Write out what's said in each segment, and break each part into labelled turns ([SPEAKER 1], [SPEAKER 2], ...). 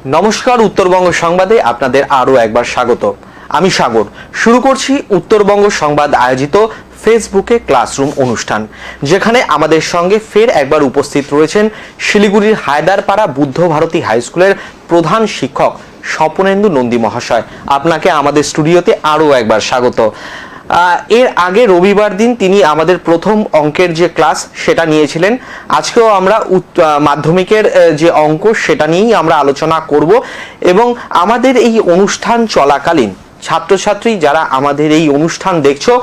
[SPEAKER 1] নমস্কার, উত্তরবঙ্গ সংবাদে আপনাদের আরও একবার স্বাগত। আমি সাগর। শুরু করছি উত্তরবঙ্গ সংবাদ আয়োজিত ফেসবুকে ক্লাসরুম অনুষ্ঠান, যেখানে আমাদের সঙ্গে ফের একবার উপস্থিত রয়েছেন শিলিগুড়ির হায়দারপাড়া বুদ্ধ ভারতী হাই স্কুলের প্রধান শিক্ষক স্বপনেন্দু নন্দী মহাশয়। আপনাকে আমাদের স্টুডিওতে আরও একবার স্বাগত। এর আগে রবিবার দিন তিনি আমাদের প্রথম অঙ্কের যে ক্লাস সেটা নিয়েছিলেন। আজকেও আমরা মাধ্যমিকের যে অঙ্ক সেটা নিয়েই আমরা আলোচনা করব, এবং আমাদের এই অনুষ্ঠান চলাকালীন ছাত্রছাত্রী যারা আমাদের এই অনুষ্ঠান দেখছো,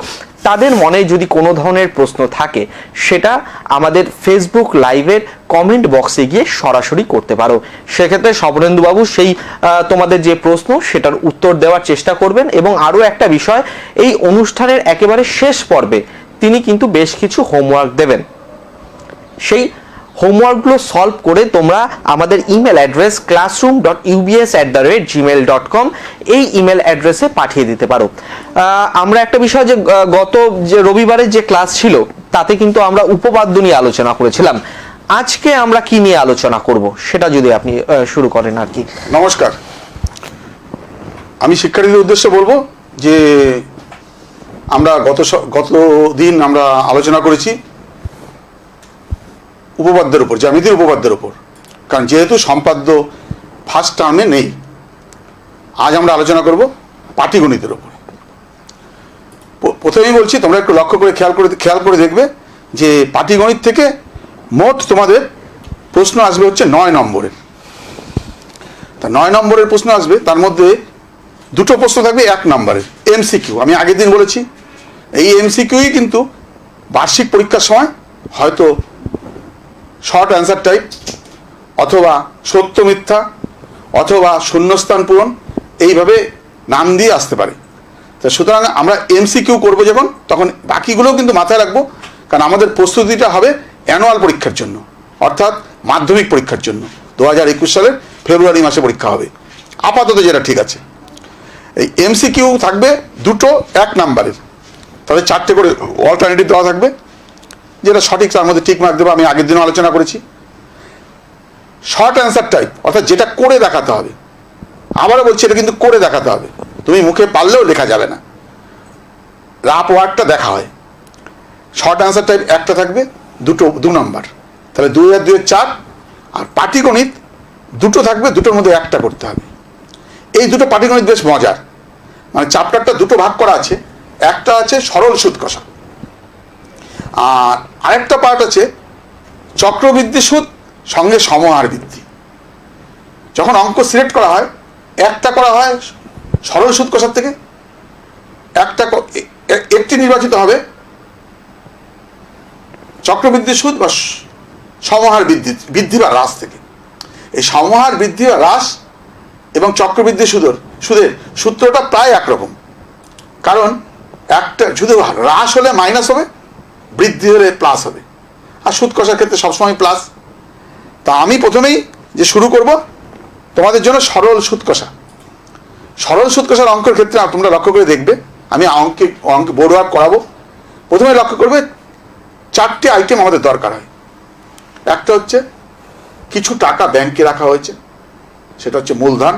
[SPEAKER 1] তাদের মনে যদি কোনো ধরনের প্রশ্ন থাকে সেটা আমাদের ফেসবুক লাইভের কমেন্ট বক্সে গিয়ে সরাসরি করতে পারো। সেক্ষেত্রে স্বপনেন্দুবাবু সেই তোমাদের যে প্রশ্ন সেটার উত্তর দেওয়ার চেষ্টা করবেন। এবং আরও একটা বিষয়, এই অনুষ্ঠানের একেবারে শেষ পর্বে তিনি কিন্তু বেশ কিছু হোমওয়ার্ক দেবেন। সেই হোমওয়ার্কগুলো সলভ করে তোমরা আমাদের ইমেল অ্যাড্রেস classroom.ubs@gmail.com এই ইমেল অ্যাড্রেসে পাঠিয়ে দিতে পারো। আমরা একটা বিষয়, যে গত যে রবিবারের যে ক্লাস ছিল তাতে কিন্তু আমরা উপপাদ্য নিয়ে আলোচনা করেছিলাম। আজকে আমরা কি নিয়ে আলোচনা করব সেটা যদি আপনি শুরু করেন আর কি।
[SPEAKER 2] নমস্কার। আমি শিক্ষার্থীদের উদ্দেশ্যে বলবো যে আমরা গত দিন আমরা আলোচনা করেছি উপপাদ্যের উপর, জ্যামিতির উপপাদ্যের উপর, কারণ যেহেতু সম্পাদ্য ফার্স্ট টার্মে নেই, আজ আমরা আলোচনা করব পাটিগণিতের উপর। প্রথমেই বলছি, তোমরা একটু লক্ষ্য করে খেয়াল করে দেখবে যে পাটিগণিত থেকে মোট তোমাদের প্রশ্ন আসবে হচ্ছে 9 নম্বরের। তা 9 নম্বরের প্রশ্ন আসবে, তার মধ্যে দুটো প্রশ্ন থাকবে 1 নম্বরের এমসিকিউ। আমি আগের দিন বলেছি এই এমসিকিউই কিন্তু বার্ষিক পরীক্ষার সময় হয়তো শর্ট অ্যান্সার টাইপ, অথবা সত্য মিথ্যা, অথবা শূন্যস্থান পূরণ, এইভাবে নাম দিয়ে আসতে পারে। তা সুতরাং আমরা এমসিকিউ করবো যখন, তখন বাকিগুলোও কিন্তু মাথায় রাখবো, কারণ আমাদের প্রস্তুতিটা হবে অ্যানুয়াল পরীক্ষার জন্য, অর্থাৎ মাধ্যমিক পরীক্ষার জন্য। 2021 সালের ফেব্রুয়ারি মাসে পরীক্ষা হবে আপাতত, যেটা ঠিক আছে। এই এমসিকিউ থাকবে দুটো 1 নম্বরের, তাদের 4টে করে অল্টারনেটিভ দেওয়া থাকবে, যেটা সঠিক তার মধ্যে টিক মার্ক দেবো। আমি আগের দিনও আলোচনা করেছি। শর্ট অ্যান্সার টাইপ, অর্থাৎ যেটা করে দেখাতে হবে। আবারও বলছি, এটা কিন্তু করে দেখাতে হবে, তুমি মুখে পারলেও লেখা যাবে না, রাফ ওয়ার্ডটা দেখা হয়। শর্ট অ্যান্সার টাইপ একটা থাকবে, 2 নম্বর, তাহলে 2 আর 2 4। আর পাটিগণিত দুটো থাকবে, দুটোর মধ্যে একটা করতে হবে। এই দুটো পাটিগণিত বেশ মজার, মানে চ্যাপ্টারটা দুটো ভাগ করা আছে। একটা আছে সরল সুদ কষা, আর আরেকটা পার্ট আছে চক্রবৃদ্ধি সুদ সঙ্গে সমহার বৃদ্ধি। যখন অঙ্ক সিলেক্ট করা হয়, একটা করা হয় সরল সুদ কষার থেকে, একটি নির্বাচিত হবে চক্রবৃদ্ধি সুদ বা সমহার বৃদ্ধি বা হ্রাস থেকে। এই সমহার বৃদ্ধি বা হ্রাস এবং চক্রবৃদ্ধি সুদের সূত্রটা প্রায় একরকম, কারণ একটা শুধু হ্রাস হলে মাইনাস হবে, বৃদ্ধি হলে প্লাস হবে, আর সুদ কষার ক্ষেত্রে সবসময় প্লাস। তা আমি প্রথমেই যে শুরু করব তোমাদের জন্য সরল সুদ কষা। সরল সুদ কষার অঙ্কের ক্ষেত্রে তোমরা লক্ষ্য করে দেখবে, আমি অঙ্ক বোর্ড ওয়ার্ক করাবো। প্রথমে লক্ষ্য করবে 4টে আইটেম আমাদের দরকার হয়। একটা হচ্ছে কিছু টাকা ব্যাংকে রাখা হয়েছে, সেটা হচ্ছে মূলধন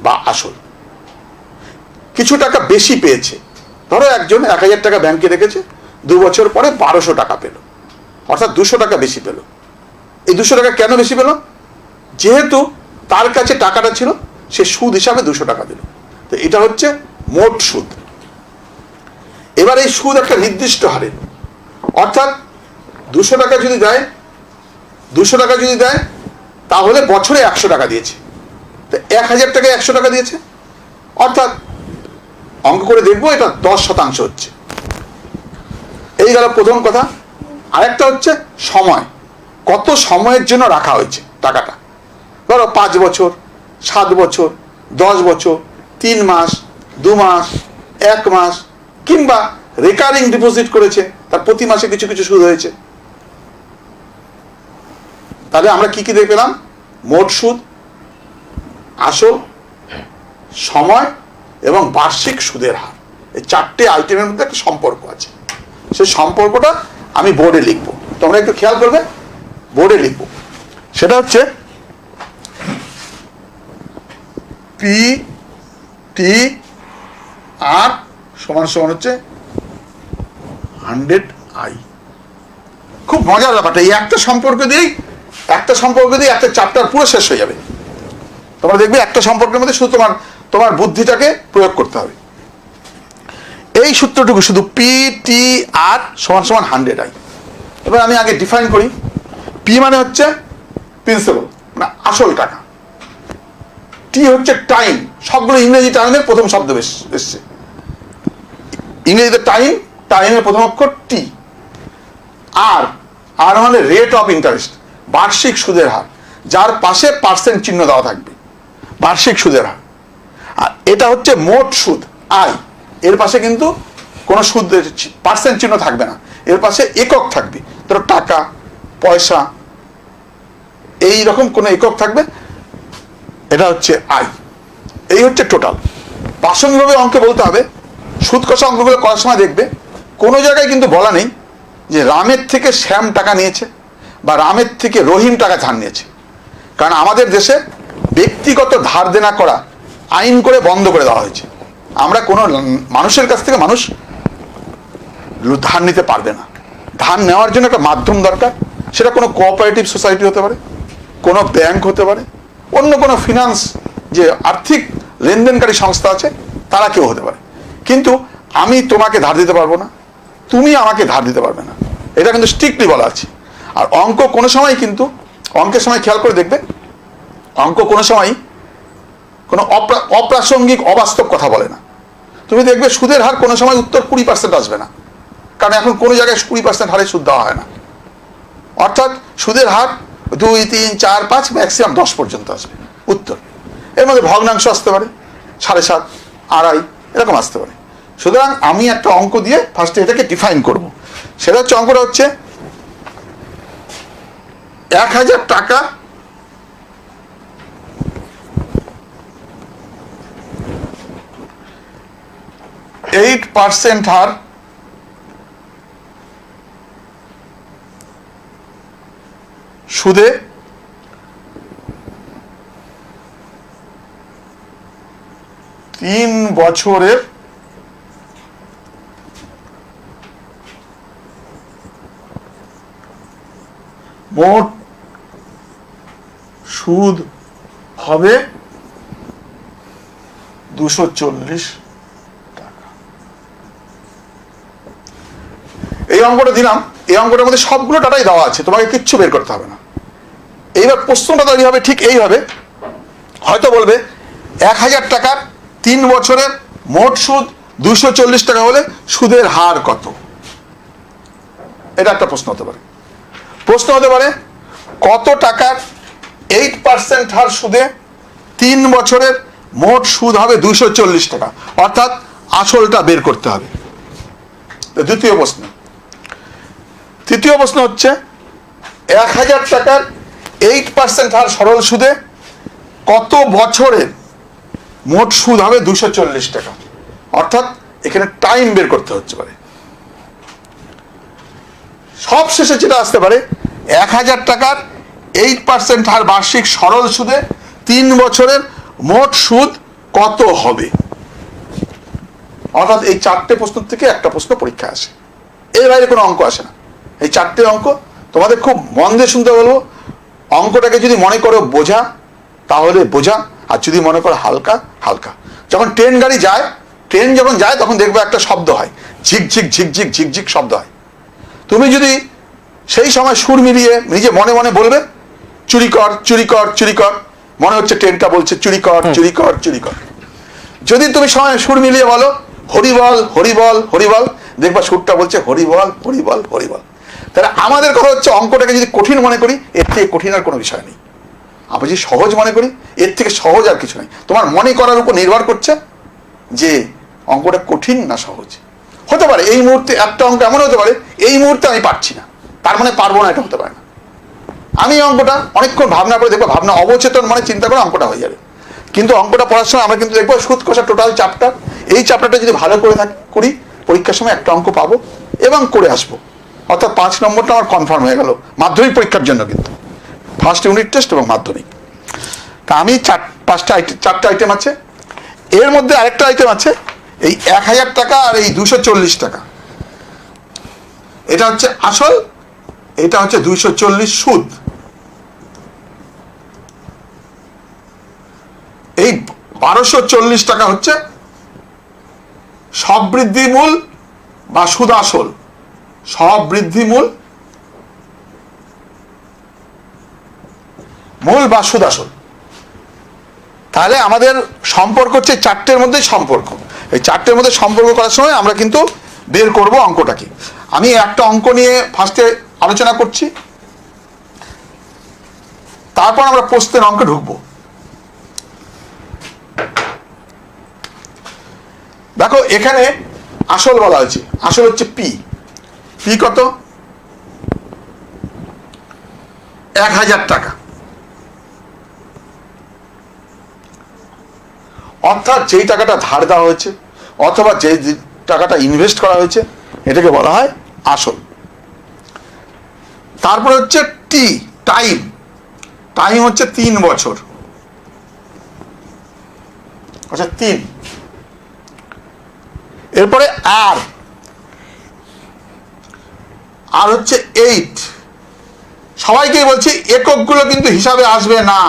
[SPEAKER 2] বা আসল। কিছু টাকা বেশি পেয়েছে, ধরো একজন 1000 টাকা ব্যাংকে রেখেছে, 2 বছর পরে 1200 টাকা পেল, অর্থাৎ 200 টাকা বেশি পেল। এই 200 টাকা কেন বেশি পেল? যেহেতু তার কাছে টাকাটা ছিল, সে সুদ হিসাবে 200 টাকা দিল। তো এটা হচ্ছে মোট সুদ। এবার এই সুদ একটা নির্দিষ্ট হারে, অর্থাৎ 200 টাকা যদি দেয় তাহলে বছরে 100 টাকা দিয়েছে। তো 1000 টাকায় 100 টাকা দিয়েছে, অর্থাৎ অঙ্ক করে দেখবো এটা 10% হচ্ছে। এই গেল প্রথম কথা। আরেকটা হচ্ছে সময়, কত সময়ের জন্য রাখা হয়েছে টাকাটা। ধরো 5 বছর, 7 বছর, 10 বছর, 3 মাস, 2 মাস, 1 মাস, কিংবা রেকারিং ডিপোজিট করেছে, তার প্রতি মাসে কিছু কিছু সুদ হয়েছে। তাহলে আমরা কি দেখে পেলাম? মোট সুদ, আসল, সময় এবং বার্ষিক সুদের হার। এই 4টে আইটেমের মধ্যে একটা সম্পর্ক আছে। সেই সম্পর্কটা আমি বোর্ডে লিখবো, তোমরা একটু খেয়াল করবে, বোর্ডে লিখবো। সেটা হচ্ছে পি টি আর সমান সমান হচ্ছে 100i। খুব মজার ব্যাপারটা, এই একটা সম্পর্ক দিয়েই একটা চ্যাপ্টার পুরো শেষ হয়ে যাবে। তোমরা দেখবে একটা সম্পর্কের মধ্যে শুধু তোমার বুদ্ধিটাকে প্রয়োগ করতে হবে। এই সূত্রটুকু শুধু পি টি আর সমান সমান 100i। এবার আমি আগে ডিফাইন করি। পি মানে হচ্ছে প্রিন্সিপাল, মানে আসল টাকা। টি হচ্ছে টাইম, সবগুলো ইংরেজি টার্মের প্রথম শব্দ এসছে। ইংরেজিতে টাইমের প্রথম অক্ষর টি। আর মানে রেট অফ ইন্টারেস্ট, বার্ষিক সুদের হার, যার পাশে পার্সেন্ট চিহ্ন দেওয়া থাকবে, বার্ষিক সুদের হার। আর এটা হচ্ছে মোট সুদ, আই। এর পাশে কিন্তু কোনো সুদ পার্সেন্ট চিহ্ন থাকবে না, এর পাশে একক থাকবে। ধরো টাকা, পয়সা, এই রকম কোনো একক থাকবে, এটা হচ্ছে আই। এই হচ্ছে টোটাল। প্রাসঙ্গিকভাবে অঙ্কে বলতে হবে, সুদ কষা অঙ্কগুলো করার সময় দেখবে কোনো জায়গায় কিন্তু বলা নেই যে রামের থেকে শ্যাম টাকা নিয়েছে বা রামের থেকে রহিম টাকা ধার নিয়েছে। কারণ আমাদের দেশে ব্যক্তিগত ধার দেনা করা আইন করে বন্ধ করে দেওয়া হয়েছে। আমরা কোনো মানুষের কাছ থেকে মানুষ ধার নিতে পারবে না। ধার নেওয়ার জন্য একটা মাধ্যম দরকার। সেটা কোনো কোঅপারেটিভ সোসাইটি হতে পারে, কোনো ব্যাংক হতে পারে, অন্য কোনো ফিনান্স যে আর্থিক লেনদেনকারী সংস্থা আছে তারা কেউ হতে পারে। কিন্তু আমি তোমাকে ধার দিতে পারবো না, তুমি আমাকে ধার দিতে পারবে না, এটা কিন্তু স্ট্রিক্টলি বলা আছে। আর অঙ্ক কোনো সময় কিন্তু, অঙ্কের সময় খেয়াল করে দেখবে, অঙ্ক কোনো সময় কোনো অপ্রাসঙ্গিক অবাস্তব কথা বলে না। তুমি দেখবে সুদের হার কোনো সময় উত্তর 20% আসবে না, কারণ এখন কোনো জায়গায় 20% হারে সুদ দেওয়া হয় না। অর্থাৎ সুদের হার 2, 3, 4, 5 ম্যাক্সিমাম 10 পর্যন্ত আসবে উত্তর। এর মধ্যে ভগ্নাংশ আসতে পারে, 7.5, 2.5 এরকম আসতে পারে। সুতরাং আমি একটা অঙ্ক দিয়ে ফার্স্টে এটাকে ডিফাইন করব। সেটা হচ্ছে, অঙ্কটা হচ্ছে 1000 টাকা %8 হার সুদে 3 বছরের মোট সুদ হবে 240 টাকা। এই অঙ্কটা দিলাম। এই অঙ্কটার মধ্যে সবগুলো ডাটাই দেওয়া আছে, তোমাকে কিচ্ছু বের করতে হবে না। এইবার প্রশ্নটা তৈরি হবে ঠিক এইভাবে, হয়তো বলবে 1000 টাকার 3 বছরের মোট সুদ 240 টাকা হলে সুদের হার কত? এটা একটা প্রশ্ন হতে পারে। প্রশ্ন হতে পারে কত টাকার 8% হার সুদে 3 বছরের মোট সুদ হবে 240 টাকা, অর্থাৎ আসলটা বের করতে হবে। দ্বিতীয় প্রশ্ন। তৃতীয় প্রশ্ন হচ্ছে 1000 টাকার 8% হার সরল সুদে কত বছরের মোট সুদ হবে 240 টাকা, অর্থাৎ এখানে টাইম বের করতে হচ্ছে পারে। সব শেষে যেটা আসতে পারে 1000 টাকার 8% হার বার্ষিক সরল সুদে 3 বছরের মোট সুদ কত হবে। অর্থাৎ এই 4টে প্রশ্ন থেকে একটা প্রশ্ন পরীক্ষা আসে, এর বাইরে কোনো অঙ্ক আসে না। এই 4টে অঙ্ক তোমাদের খুব মন দিয়ে শুনতে বলবো। অঙ্কটাকে যদি মনে করো বোঝা তাহলে বোঝা, আর যদি মনে করো হালকা হালকা। যখন ট্রেন গাড়ি যায়, ট্রেন যখন যায় তখন দেখবে একটা শব্দ হয়, ঝিকঝিক ঝিকঝিক ঝিকঝিক শব্দ হয়। তুমি যদি সেই সময় সুর মিলিয়ে নিজে মনে মনে বলবে চুরি কর চুরি কর চুরি কর, মনে হচ্ছে ট্রেনটা বলছে চুরি কর চুরি কর চুরি কর। যদি তুমি সময় সুর মিলিয়ে বলো হরিবল হরিবল হরিবল, দেখবা সুরটা বলছে হরিবল হরিবল হরিবল। তাহলে আমাদের কথা হচ্ছে অঙ্কটাকে যদি কঠিন মনে করি, এর থেকে কঠিন আর কোনো বিষয় নেই। আমরা যদি সহজ মনে করি, এর থেকে সহজ আর কিছু নেই। তোমার মনে করার উপর নির্ভর করছে যে অঙ্কটা কঠিন না সহজ। হতে পারে এই মুহূর্তে একটা অঙ্ক এমন হতে পারে এই মুহূর্তে আমি পারছি না, তার মানে পারবো না, এটা হতে পারে না। আমি অঙ্কটা অনেকক্ষণ ভাবনা করে দেখবো, ভাবনা অবচেতন মানে চিন্তা করে অঙ্কটা হয়ে যাবে। কিন্তু অঙ্কটা পড়ার সময় আমরা কিন্তু দেখবো সুদ কষা টোটাল চ্যাপ্টার, এই চ্যাপ্টারটা যদি ভালো করে করি পরীক্ষার সময় একটা অঙ্ক পাবো এবং করে আসবো। অর্থাৎ 5 নম্বরটা আমার কনফার্ম হয়ে গেল মাধ্যমিক পরীক্ষার জন্য, কিন্তু ফার্স্ট ইউনিট টেস্ট এবং মাধ্যমিক। তা আমি চারটে আইটেম আছে, এর মধ্যে আরেকটা আইটেম আছে এই 1000 টাকা আর এই 240 টাকা, এটা হচ্ছে আসল, এটা হচ্ছে 240 সুদ। এই 1240 টাকা হচ্ছে সববৃদ্ধি মূল বা সুদ আসল, সববৃদ্ধি মূল বা সুদ আসল। তাহলে আমাদের সম্পর্ক হচ্ছে চারটের মধ্যে সম্পর্ক। এই চারটের মধ্যে সম্পর্ক করার সময় আমরা কিন্তু বের করব অঙ্কটা কি। আমি একটা অঙ্ক নিয়ে ফার্স্টে আলোচনা করছি, তারপর আমরা প্রশ্নের অঙ্কে ঢুকবো। দেখো এখানে আসল বলা হয়েছে, আসল হচ্ছে পি। পি কত? 1000 টাকা। অর্থাৎ যেই টাকাটা ধার দেওয়া হয়েছে অথবা যে টাকাটা ইনভেস্ট করা হয়েছে এটাকে বলা হয় আসল। তারপরে হচ্ছে টি, টাইম। টাইম হচ্ছে 3 বছর, আচ্ছা 3। এরপরে আর হচ্ছে 8। সবাইকেই বলছি এককগুলো কিন্তু হিসাবে আসবে না,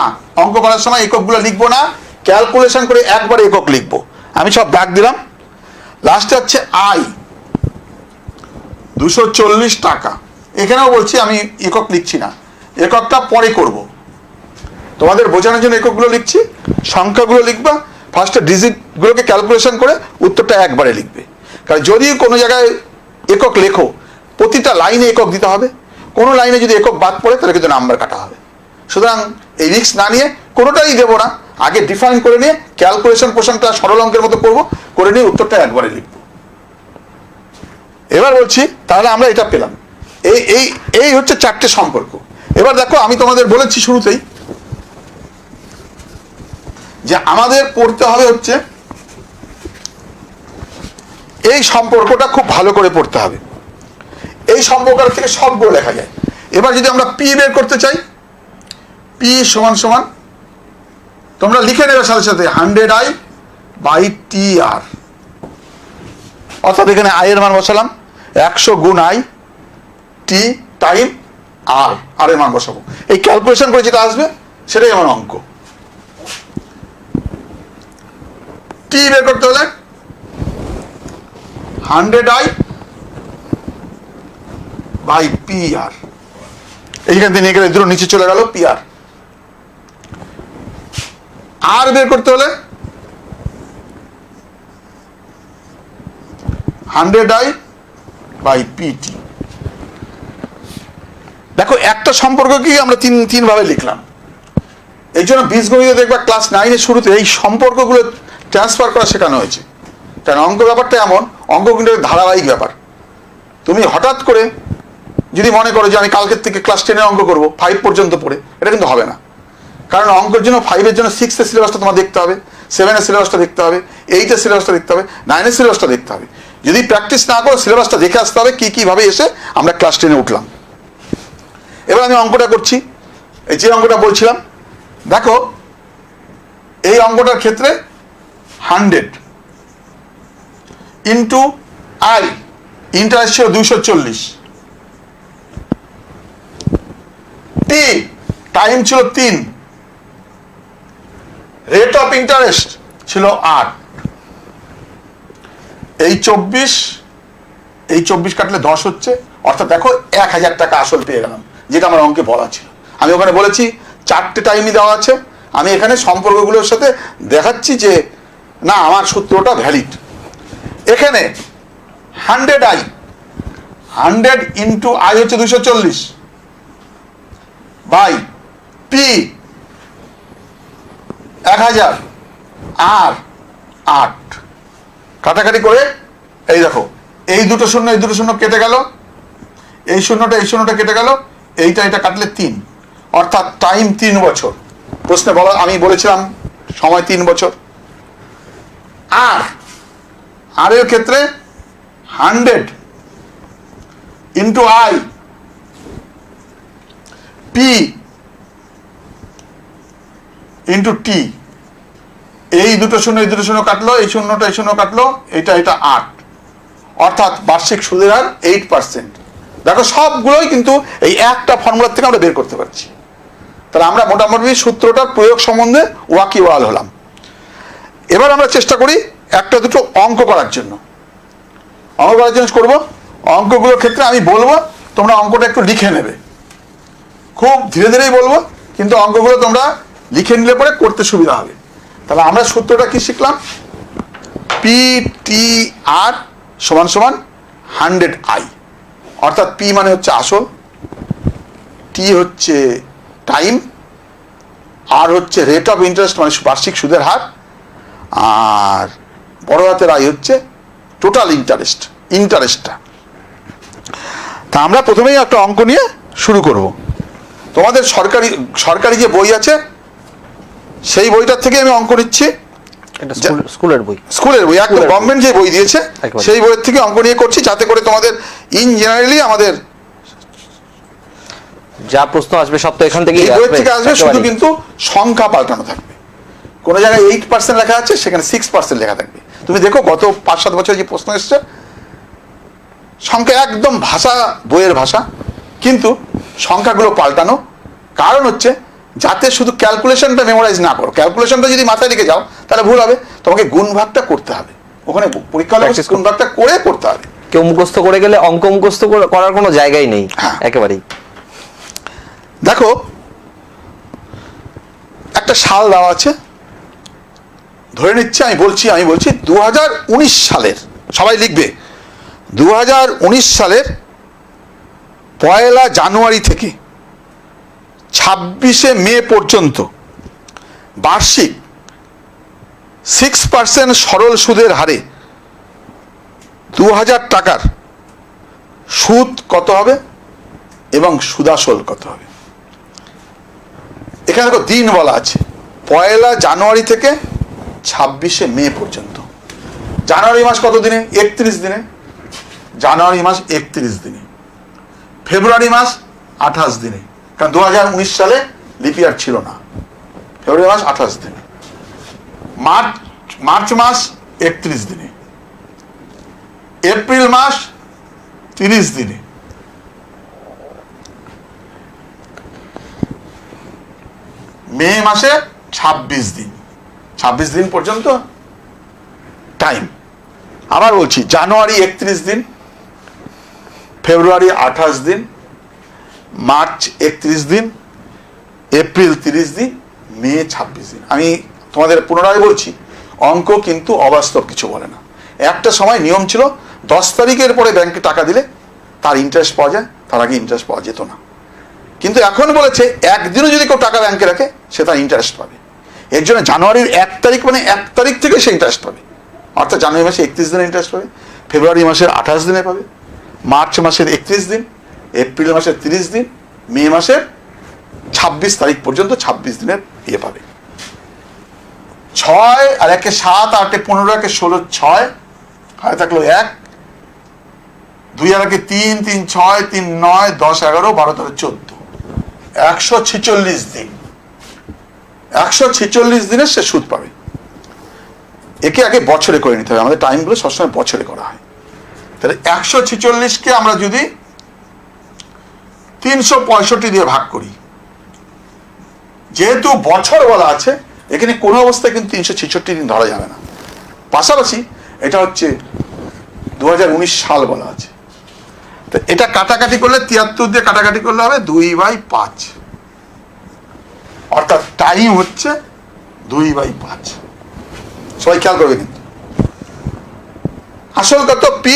[SPEAKER 2] অঙ্ক করার সময় এককগুলো লিখবো না, ক্যালকুলেশন করে একবার একক লিখবো। আমি সব দাগ দিলাম। লাস্টে হচ্ছে আই, 240 টাকা। এখানেও বলছি আমি একক লিখছি না, এককটা পরে করব, তোমাদের বোঝানোর জন্য এককগুলো লিখছি। সংখ্যাগুলো লিখবা, ফার্স্টে ডিজিটগুলোকে ক্যালকুলেশন করে উত্তরটা একবারে লিখবে। কারণ যদি কোনো জায়গায় একক লেখো প্রতিটা লাইনে একক দিতে হবে, কোনো লাইনে যদি একক বাদ পড়ে তাহলে কিন্তু নাম্বার কাটা হবে। সুতরাং এই রিস্ক না নিয়ে কোনোটাই দেবো না, আগে ডিফাইন করে নিয়ে ক্যালকুলেশন পোর্শনটা সরল অঙ্কের মতো করবো, করে নিয়ে উত্তরটা একবারে লিখবো। এবার বলছি তাহলে আমরা এটা পেলাম, এই হচ্ছে চারটে সম্পর্ক। এবার দেখো আমি তোমাদের বলেছি শুরুতেই যে আমাদের পড়তে হবে হচ্ছে এই সম্পর্কটা খুব ভালো করে পড়তে হবে। এই সম্পর্কটা থেকে সবগুলো লেখা যায়। এবার যদি আমরা পি বের করতে চাই, পি সমান সমান তোমরা লিখে নেবে সাথে সাথে 100i/TR। অর্থাৎ এখানে আই এর মান বসালাম 100 গুণ আই, টি টাইম আর এর মান বসাবো। এই ক্যালকুলেশন করে যেটা আসবে সেটাই আমার অঙ্ক। টি বের করতে হলে 100i/PR। এইখান থেকে নিয়ে গেলে দুটো নিচে চলে গেল PR। আর বের করতে হলে 100i/PT। দেখো একটা সম্পর্ককেই আমরা তিন ভাবে লিখলাম। এই জন্য বীজগণিত দেখবা ক্লাস 9-এর শুরুতে এই সম্পর্কগুলো ট্রান্সফার করা শেখানো হয়েছে। কারণ অঙ্ক ব্যাপারটা এমন, অঙ্ক কিন্তু ধারাবাহিক ব্যাপার। তুমি হঠাৎ করে যদি মনে করো যে আমি কালকের থেকে ক্লাস 10-এর অঙ্ক করবো 5 পর্যন্ত পড়ে, এটা কিন্তু হবে না। কারণ অঙ্কের জন্য 5-এর জন্য 6-এর সিলেবাসটা তোমার দেখতে হবে, 7-এর সিলেবাসটা দেখতে হবে, 8-এর সিলেবাসটা দেখতে হবে, 9-এর সিলেবাসটা দেখতে হবে। যদি প্র্যাকটিস না করো সিলেবাসটা দেখে আসতে হবে কিভাবে এসে আমরা ক্লাস 10-এ উঠলাম। এবার আমি অঙ্কটা করছি, এই যে অঙ্কটা বলছিলাম। দেখো এই অঙ্কটার ক্ষেত্রে 100 ইন্টু আই, ইন্টারেস্ট ছিল 240, টি টাইম ছিল 3, রেট অফ ইন্টারেস্ট ছিল 8। এই 24 কাটলে 10 হচ্ছে। অর্থাৎ দেখো 1000 টাকা আসল পেয়ে গেলাম, যেটা আমার অঙ্কে বলা ছিল। আমি ওখানে বলেছি 4টে টাইমই দেওয়া আছে, আমি এখানে সম্পর্কগুলোর সাথে দেখাচ্ছি যে না আমার সূত্রটা ভ্যালিড। এখানে 100i, 100 ইন্টু আই হচ্ছে 240 বাই পি 1000 আর 8 কাটাকাটি করে এই দেখো এই দুটো শূন্য কেটে গেল, এই শূন্যটা কেটে গেল, এটা কাটলে 3। অর্থাৎ টাইম 3 বছর। প্রশ্নে বলা আমি বলেছিলাম সময় 3 বছর। আর এর ক্ষেত্রে 100 into I P into T, এই দুটো শূন্য এই দুটো শূন্য কাটলো, এই শূন্যটা এই শূন্য কাটলো, এটা 8, অর্থাৎ বার্ষিক সুদের হার 8%। দেখো সবগুলোই কিন্তু এই একটা ফর্মুলা থেকে আমরা বের করতে পারছি। তাহলে আমরা মোটামুটি সূত্রটার প্রয়োগ সম্বন্ধে ওয়াকিবহাল হলাম। এবার আমরা চেষ্টা করি একটা দুটো অঙ্ক করার জন্য। অঙ্ক করার জন্য করবো, অঙ্কগুলোর ক্ষেত্রে আমি বলবো, তোমরা অঙ্কটা একটু লিখে নেবে, খুব ধীরে ধীরেই বলবো, কিন্তু অঙ্কগুলো তোমরা লিখে নিলে পরে করতে সুবিধা হবে। তাহলে আমরা সূত্রটা কি শিখলাম? পি টি আর সমান সমান 100i, অর্থাৎ পি মানে হচ্ছে আসল, টি হচ্ছে টাইম, আর হচ্ছে রেট অফ ইন্টারেস্ট মানে বার্ষিক সুদের হার, আর বড় হাতের আই হচ্ছে টোটাল ইন্টারেস্টটা। তা আমরা প্রথমেই একটা অঙ্ক নিয়ে শুরু করব। তোমাদের সরকারি যে বই আছে সেই বইটার থেকে আমি অঙ্ক নিচ্ছি।
[SPEAKER 1] স্কুলের বই
[SPEAKER 2] একদম গভর্নমেন্ট যে বই দিয়েছে সেই বইয়ের থেকে অঙ্ক নিয়ে করছি, যাতে করে তোমাদের ইন জেনারেলি আমাদের
[SPEAKER 1] যা প্রশ্ন আসবে সব তো এখান থেকে
[SPEAKER 2] আসবে, শুধু কিন্তু সংখ্যা পাল্টানো থাকবে। কোন জায়গায় 8% লেখা আছে, সেখানে 6% লেখা থাকবে। তুমি দেখো গত 5-7 বছর যে প্রশ্ন এসছে, সংখ্যা একদম ভাষা বইয়ের ভাষা, কিন্তু সংখ্যাগুলো পাল্টানো। কারণ হচ্ছে যাতে শুধু ক্যালকুলেশনটা মেমোরাইজ না করো, ক্যালকুলেশনটা যদি মাথায় রেখে যাও তাহলে ভুল হবে। তোমাকে গুণ ভাগটা করতে হবে, ওখানে পরীক্ষা গুণ ভাগটা করে করতে হবে।
[SPEAKER 1] কেউ মুখস্থ করে গেলে অঙ্ক মুখস্থ করার কোনো জায়গাই নেই একেবারেই।
[SPEAKER 2] দেখো একটা সাল দেওয়া আছে, ধরে নিচ্ছে আমি বলছি 2019 সালের, সবাই লিখবে, 2019 সালের 1 জানুয়ারি থেকে 26 মে পর্যন্ত বার্ষিক 6% সরল সুদের হারে 2000 টাকার সুদ কত হবে এবং সুদাসল কত হবে। এখানে দেখো দিন বলা আছে 1 জানুয়ারি থেকে 26 মে পর্যন্ত। জানুয়ারি মাস কত দিনে? 31 দিনে। জানুয়ারি মাস 31 দিনে। ফেব্রুয়ারি মাস 28 দিনে, কারণ 2019 সালে লিপিয়ার ছিল না। ফেব্রুয়ারি মাস 28 দিনে। মার্চ মাস 31 দিনে। এপ্রিল মাস 30 দিনে। মে মাসে 26 দিন। 26 দিন পর্যন্ত টাইম। আবার বলছি, জানুয়ারি 31 দিন, ফেব্রুয়ারি 28 দিন, মার্চ 31 দিন, এপ্রিল 30 দিন, মে 26 দিন। আমি তোমাদের পুনরায় বলছি, অঙ্ক কিন্তু অবাস্তব কিছু বলে না। একটা সময় নিয়ম ছিল 10 তারিখের পরে ব্যাংকে টাকা দিলে তার ইন্টারেস্ট পাওয়া যায়, তার আগে ইন্টারেস্ট পাওয়া যেত না। কিন্তু এখন বলেছে একদিনও যদি কেউ টাকা ব্যাংকে রাখে সে তার ইন্টারেস্ট পাবে। এর জন্য জানুয়ারির 1 তারিখ মানে 1 তারিখ থেকে সে ইন্টারেস্ট পাবে, অর্থাৎ জানুয়ারি মাসে 31 দিনে ইন্টারেস্ট পাবে, ফেব্রুয়ারি মাসের 28 দিনে পাবে, মার্চ মাসের 31 দিন, এপ্রিল মাসের 30 দিন, মে মাসের 26 তারিখ পর্যন্ত 26 দিনের ইয়ে পাবে। 6 আর 1 7, 8 15, 1 16, 6 হাতে থাকলো 1, 2 আর 1 3, 3 6, 3 9, 10 11, 12 13 14, 146 দিন। 146 দিনের সে সুদ পাবে। একে আগে বছরে করে নিতে হবে, আমাদের টাইমগুলো সবসময় বছরে করা হয়। তাহলে 146কে আমরা যদি 365 দিয়ে ভাগ করি, যেহেতু বছর বলা আছে এখানে কোনো অবস্থায় কিন্তু 366 দিন ধরা যাবে না। পাশাপাশি এটা হচ্ছে 2019 সাল বলা আছে, তো এটা কাটাকাটি করলে 73 দিয়ে কাটাকাটি করলে হবে 2/5, অর্থাৎ টাইম হচ্ছে 2/5। সবাই খেয়াল করবে কিন্তু আসল কত? পি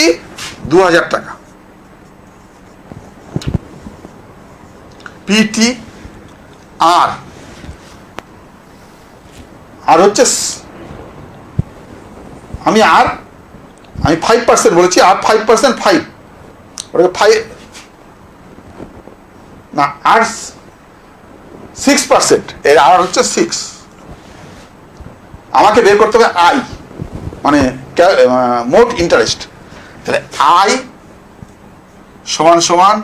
[SPEAKER 2] 2000 টাকা, পিটি আর হচ্ছে আমি 5% বলেছি, আর 5% 5 ওটাকে 5 না, আর 6%, এর আর হচ্ছে 6। আমাকে বের করতে হবে আই, মানে মোট ইন্টারেস্ট। তাহলে আই সমান সমান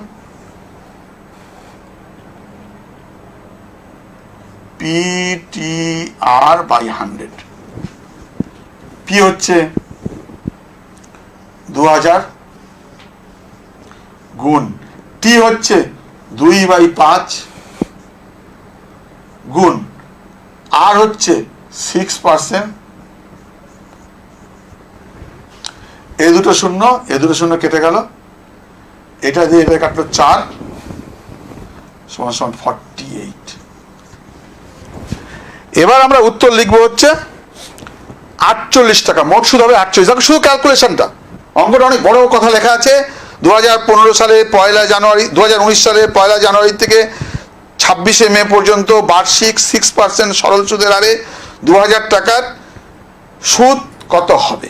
[SPEAKER 2] PTR বাই 100। পি হচ্ছে 2000 গুণ টি হচ্ছে 2/5 গুণ আর হচ্ছে 6%। এই দুটো শূন্য কেটে গেল, এটা দিয়ে এটা কাটলো 4 সমান 48। এবার আমরা উত্তর লিখবো হচ্ছে 48 টাকা। মোট সুদ হবে 48। দেখো শুধু ক্যালকুলেশনটা, অঙ্কটা অনেক বড় কথা লেখা আছে। 2015 সালের 1 জানুয়ারি 2019 সালের 1 জানুয়ারি থেকে 26শে মে পর্যন্ত বার্ষিক 6% সরল সুদের হারে 2000 টাকার সুদ কত হবে।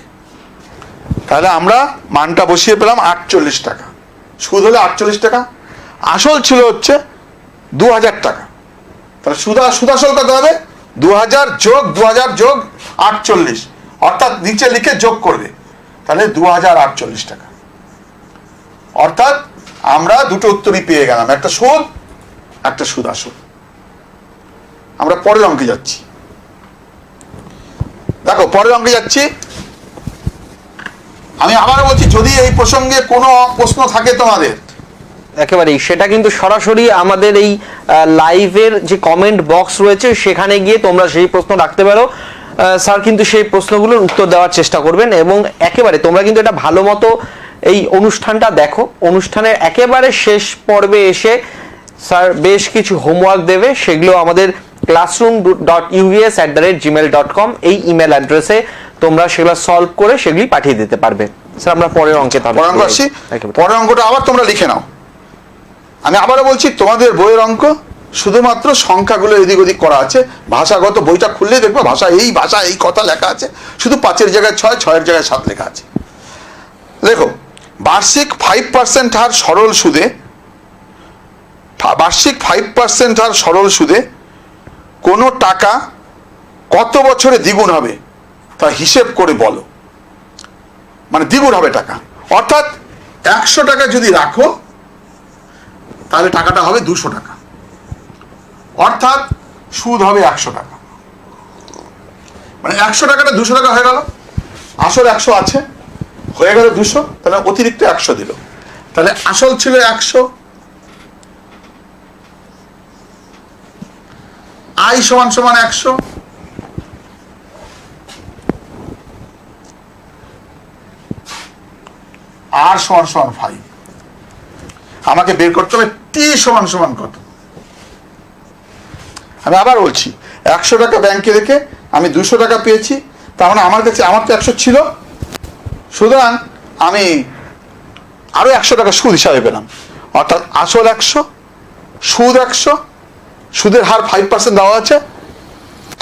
[SPEAKER 2] তাহলে আমরা মানটা বসিয়ে পেলাম 48 টাকা। সুদ হলে 48 টাকা, আসল ছিল হচ্ছে 2000 টাকা। তাহলে সুদ আসল কত হবে? 2000 যোগ 2000 যোগ 48, অর্থাৎ নিচে লিখে যোগ করবে, তাহলে 2048 টাকা। অর্থাৎ আমরা দুটো উত্তরই পেয়ে গেলাম, একটা সুদ একটা সুদ আসল। আমরা পরের অঙ্কে যাচ্ছি। দেখো পরের অঙ্কে যাচ্ছি। আমি আবারও বলছি, যদি এই প্রসঙ্গে কোনো প্রশ্ন থাকে তোমাদের,
[SPEAKER 1] একেবারেই সেটা কিন্তু সরাসরি আমাদের এই লাইভের যে কমেন্ট বক্স রয়েছে সেখানে গিয়ে তোমরা সেই প্রশ্ন রাখতে পারো। স্যার কিন্তু সেই প্রশ্নগুলোর উত্তর দেওয়ার চেষ্টা করবেন। এবং একেবারে তোমরা কিন্তু এটা ভালো মতো এই অনুষ্ঠানটা দেখো। অনুষ্ঠানের একেবারে শেষ পর্বে এসে স্যার বেশ কিছু হোমওয়ার্ক দেবে, সেগুলো আমাদের classroom.uvs@gmail.com এই ইমেল অ্যাড্রেসে তোমরা সেগুলো সলভ করে সেগুলি পাঠিয়ে দিতে পারবে। স্যার আমরা পরের অঙ্কে
[SPEAKER 2] আসছি। পরের অঙ্কটা আবার তোমরা লিখে নাও। আমি আবারও বলছি, তোমাদের বইয়ের অঙ্ক শুধুমাত্র সংখ্যাগুলো এদিক ওদিক করা আছে। ভাষাগত বইটা খুললেই দেখবো ভাষা এই কথা লেখা আছে, শুধু 5-এর জায়গায় 6, 6-এর জায়গায় 7 লেখা আছে। দেখো, বার্ষিক 5% হার সরল সুদে, বার্ষিক 5% হার সরল সুদে কোনো টাকা কত বছরে দ্বিগুণ হবে তা হিসেব করে বলো। মানে দ্বিগুণ হবে টাকা, অর্থাৎ 100 টাকা যদি রাখো তাহলে টাকাটা হবে 200 টাকা, অর্থাৎ সুদ হবে 100 টাকা। মানে 100 টাকাটা 200 টাকা হয়ে গেল। আসল 100 আছে, হয়ে গেল 200, তাহলে অতিরিক্ত 100 দিল। তাহলে আসল ছিল 100, আই সমান 100, আর সমান 5। আমাকে বের করতে হবে টি সমান কত। আমি আবার বলছি, 100 টাকা ব্যাংকে রেখে আমি 200 টাকা পেয়েছি, তার মানে আমার কাছে, আমার তো 100 ছিল, সুতরাং আমি আরো 100 টাকা সুদ হিসাবে পেলাম। অর্থাৎ আসল 100, সুদ 100, সুদের হার 5% দেওয়া আছে,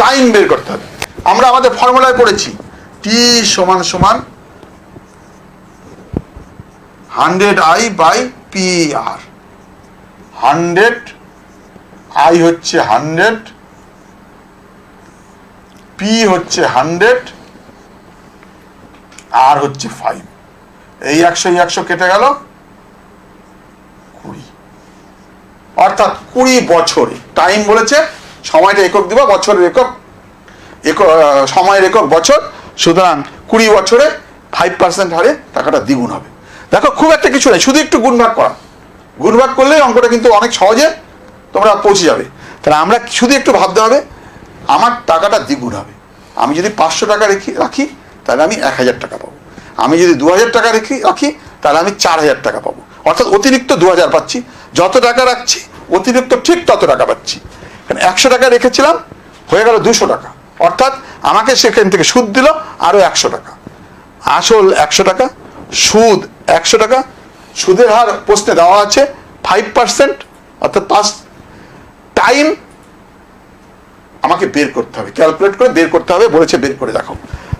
[SPEAKER 2] টাইম বের করতে হবে। আমরা আমাদের ফর্মুলায় পড়েছি টি সমান 100i বাই PR। 100i হচ্ছে 100, P হচ্ছে 100, আর হচ্ছে 5। এই 100 কেটে গেল 20, অর্থাৎ 20 বছরে। টাইম বলেছে, সময়টা একক দিব, বছরের একক, সময়ের একক বছর। সুতরাং 20 বছরে 5% হারে টাকাটা দ্বিগুণ হবে। দেখো খুব একটা কিছু নেই, শুধু একটু গুণভাগ করা। গুণভাগ করলে অঙ্কটা কিন্তু অনেক সহজে তোমরা পৌঁছে যাবে। তাহলে আমরা শুধু একটু ভাবতে হবে, আমার টাকাটা দ্বিগুণ হবে। আমি যদি 500 টাকা রাখি তাহলে আমি 1000 টাকা পাবো। আমি যদি 2000 টাকা রাখি তাহলে আমি 4000 টাকা পাবো। অর্থাৎ অতিরিক্ত 2000 পাচ্ছি। যত টাকা রাখছি অতিরিক্ত ঠিক তত টাকা পাচ্ছি। কারণ 100 টাকা রেখেছিলাম, হয়ে গেল 200 টাকা, অর্থাৎ আমাকে সেখান থেকে সুদ দিল আরো 100 টাকা। আসল 100 টাকা, সুদ 100 টাকা। সুদের হার প্রশ্নে দেওয়া আছে 5%, অর্থাৎ 5। টাইম আমাকে বের করতে হবে, ক্যালকুলেট করে বের করতে হবে, বলেছে বের করে দেখো।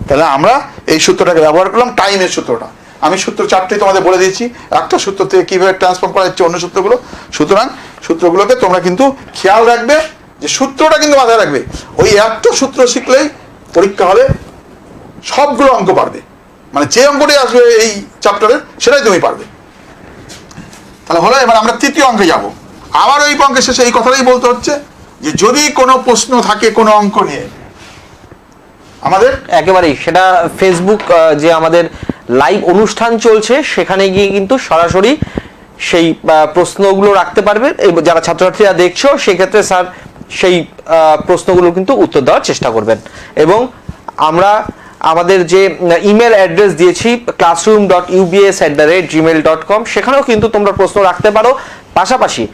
[SPEAKER 2] তাহলে আমরা এই সূত্রটাকে ব্যবহার করলাম, টাইমের সূত্রটা। আমি সূত্র 4টি তোমাদের বলে দিয়েছি, একটা সূত্র থেকে কিভাবে ট্রান্সফর্ম করা হচ্ছে অন্য সূত্রগুলো। সুতরাং সূত্রগুলোকে তোমরা কিন্তু খেয়াল রাখবে, যে সূত্রটা কিন্তু মাথায় রাখবে। ওই একটা সূত্র শিখলেই পরীক্ষা হলে সবগুলো অঙ্ক পারবে। মানে যে অঙ্কটি আসবে এই চ্যাপ্টারের সেটাই তুমি পারবে। তাহলে হলো, এবার আমরা তৃতীয় অঙ্কে যাব। আবার ওই অঙ্কের শেষে এই কথাটাই বলতে হচ্ছে, যে যদি কোনো প্রশ্ন থাকে কোনো অঙ্ক নিয়ে আমাদের
[SPEAKER 1] একেবারেই সেটা ফেসবুক যে আমাদের লাইভ অনুষ্ঠান চলছে সেখানে গিয়ে কিন্তু সরাসরি সেই প্রশ্নগুলো রাখতে পারবে। যারা ছাত্রছাত্রীরা দেখছো সেক্ষেত্রে স্যার সেই প্রশ্নগুলো কিন্তু উত্তর দেওয়ার চেষ্টা করবেন। এবং আমরা আমাদের যে ইমেল অ্যাড্রেস দিয়েছি classroom.ubs@gmail.com, সেখানেও কিন্তু তোমরা প্রশ্ন রাখতে পারো। পাশাপাশি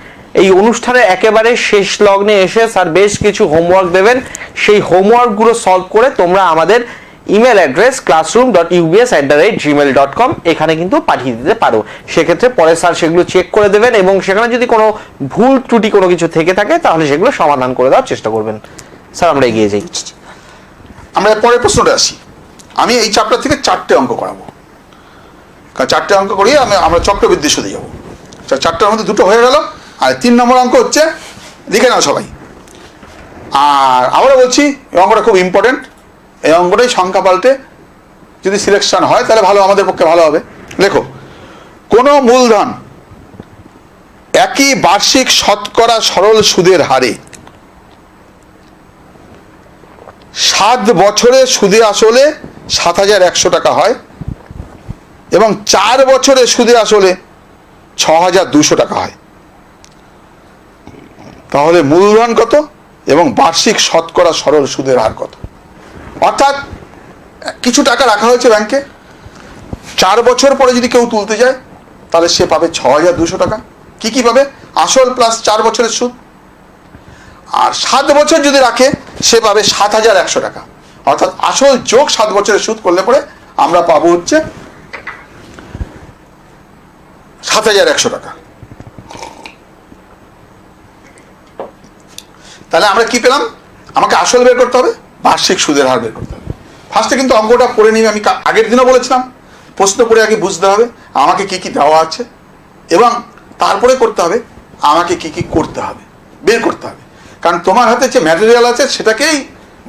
[SPEAKER 1] এই অনুষ্ঠানের একেবারে শেষ লগ্নে এসে স্যার বেশ কিছু হোমওয়ার্ক দেবেন, সেই হোমওয়ার্কগুলো সলভ করে তোমরা আমাদের ইমেল অ্যাড্রেস classroom.ubs@gmail.com এখানে কিন্তু পাঠিয়ে দিতে পারো। সেক্ষেত্রে পরে স্যার সেগুলো চেক করে দেবেন এবং সেখানে যদি কোনো ভুল ত্রুটি কোনো কিছু থেকে থাকে তাহলে সেগুলো সমাধান করে দেওয়ার চেষ্টা করবেন। স্যার আমরা এগিয়ে যাই।
[SPEAKER 2] আমরা পরের প্রশ্নটা আসি। আমি এই চ্যাপ্টার থেকে 4টে অঙ্ক করাবো, কারণ 4টে অঙ্ক করিয়ে আমরা চক্রবৃদ্ধি সুদে যাবো। 4টার মধ্যে 2টো হয়ে গেল, আর 3 নম্বর অঙ্ক হচ্ছে, লিখে নাও সবাই। আর আমরা বলছি এই অঙ্কটা খুব ইম্পর্টেন্ট, এই অঙ্কটাই সংখ্যা পাল্টে যদি সিলেকশন হয় তাহলে ভালো, আমাদের পক্ষে ভালো হবে। লেখো, কোনো মূলধন একই বার্ষিক শতকরা সরল সুদের হারে 7 বছরে সুদে আসলে 7,100 টাকা হয় এবং 4 বছরে সুদে আসলে 6,200 টাকা হয়, তাহলে মূলধন কত এবং বার্ষিক শতকরা সরল সুদের হার কত? অর্থাৎ কিছু টাকা রাখা হয়েছে ব্যাংকে, 4 বছর পরে যদি কেউ তুলতে যায় তাহলে সে পাবে 6,200 টাকা। কি কি পাবে? আসল প্লাস 4 বছরের সুদ। আর 7 বছর যদি রাখে সে পাবে 7,100 টাকা। অর্থাৎ আসল যোগ 7 বছরের সুদ করলে পরে আমরা পাবো হচ্ছে 7,100 টাকা। তাহলে আমরা কি পেলাম? আমাকে আসল বের করতে হবে, বার্ষিক সুদের হার বের করতে হবে। ফার্স্টে কিন্তু অঙ্কটা পড়ে নিয়ে আমি আগের দিনও বলেছিলাম, প্রশ্ন পড়ে আগে বুঝতে হবে আমাকে কি কি দেওয়া আছে এবং তারপরে করতে হবে আমাকে কি কি করতে হবে, বের করতে হবে। কারণ তোমার হাতে যে ম্যাটেরিয়াল আছে সেটাকেই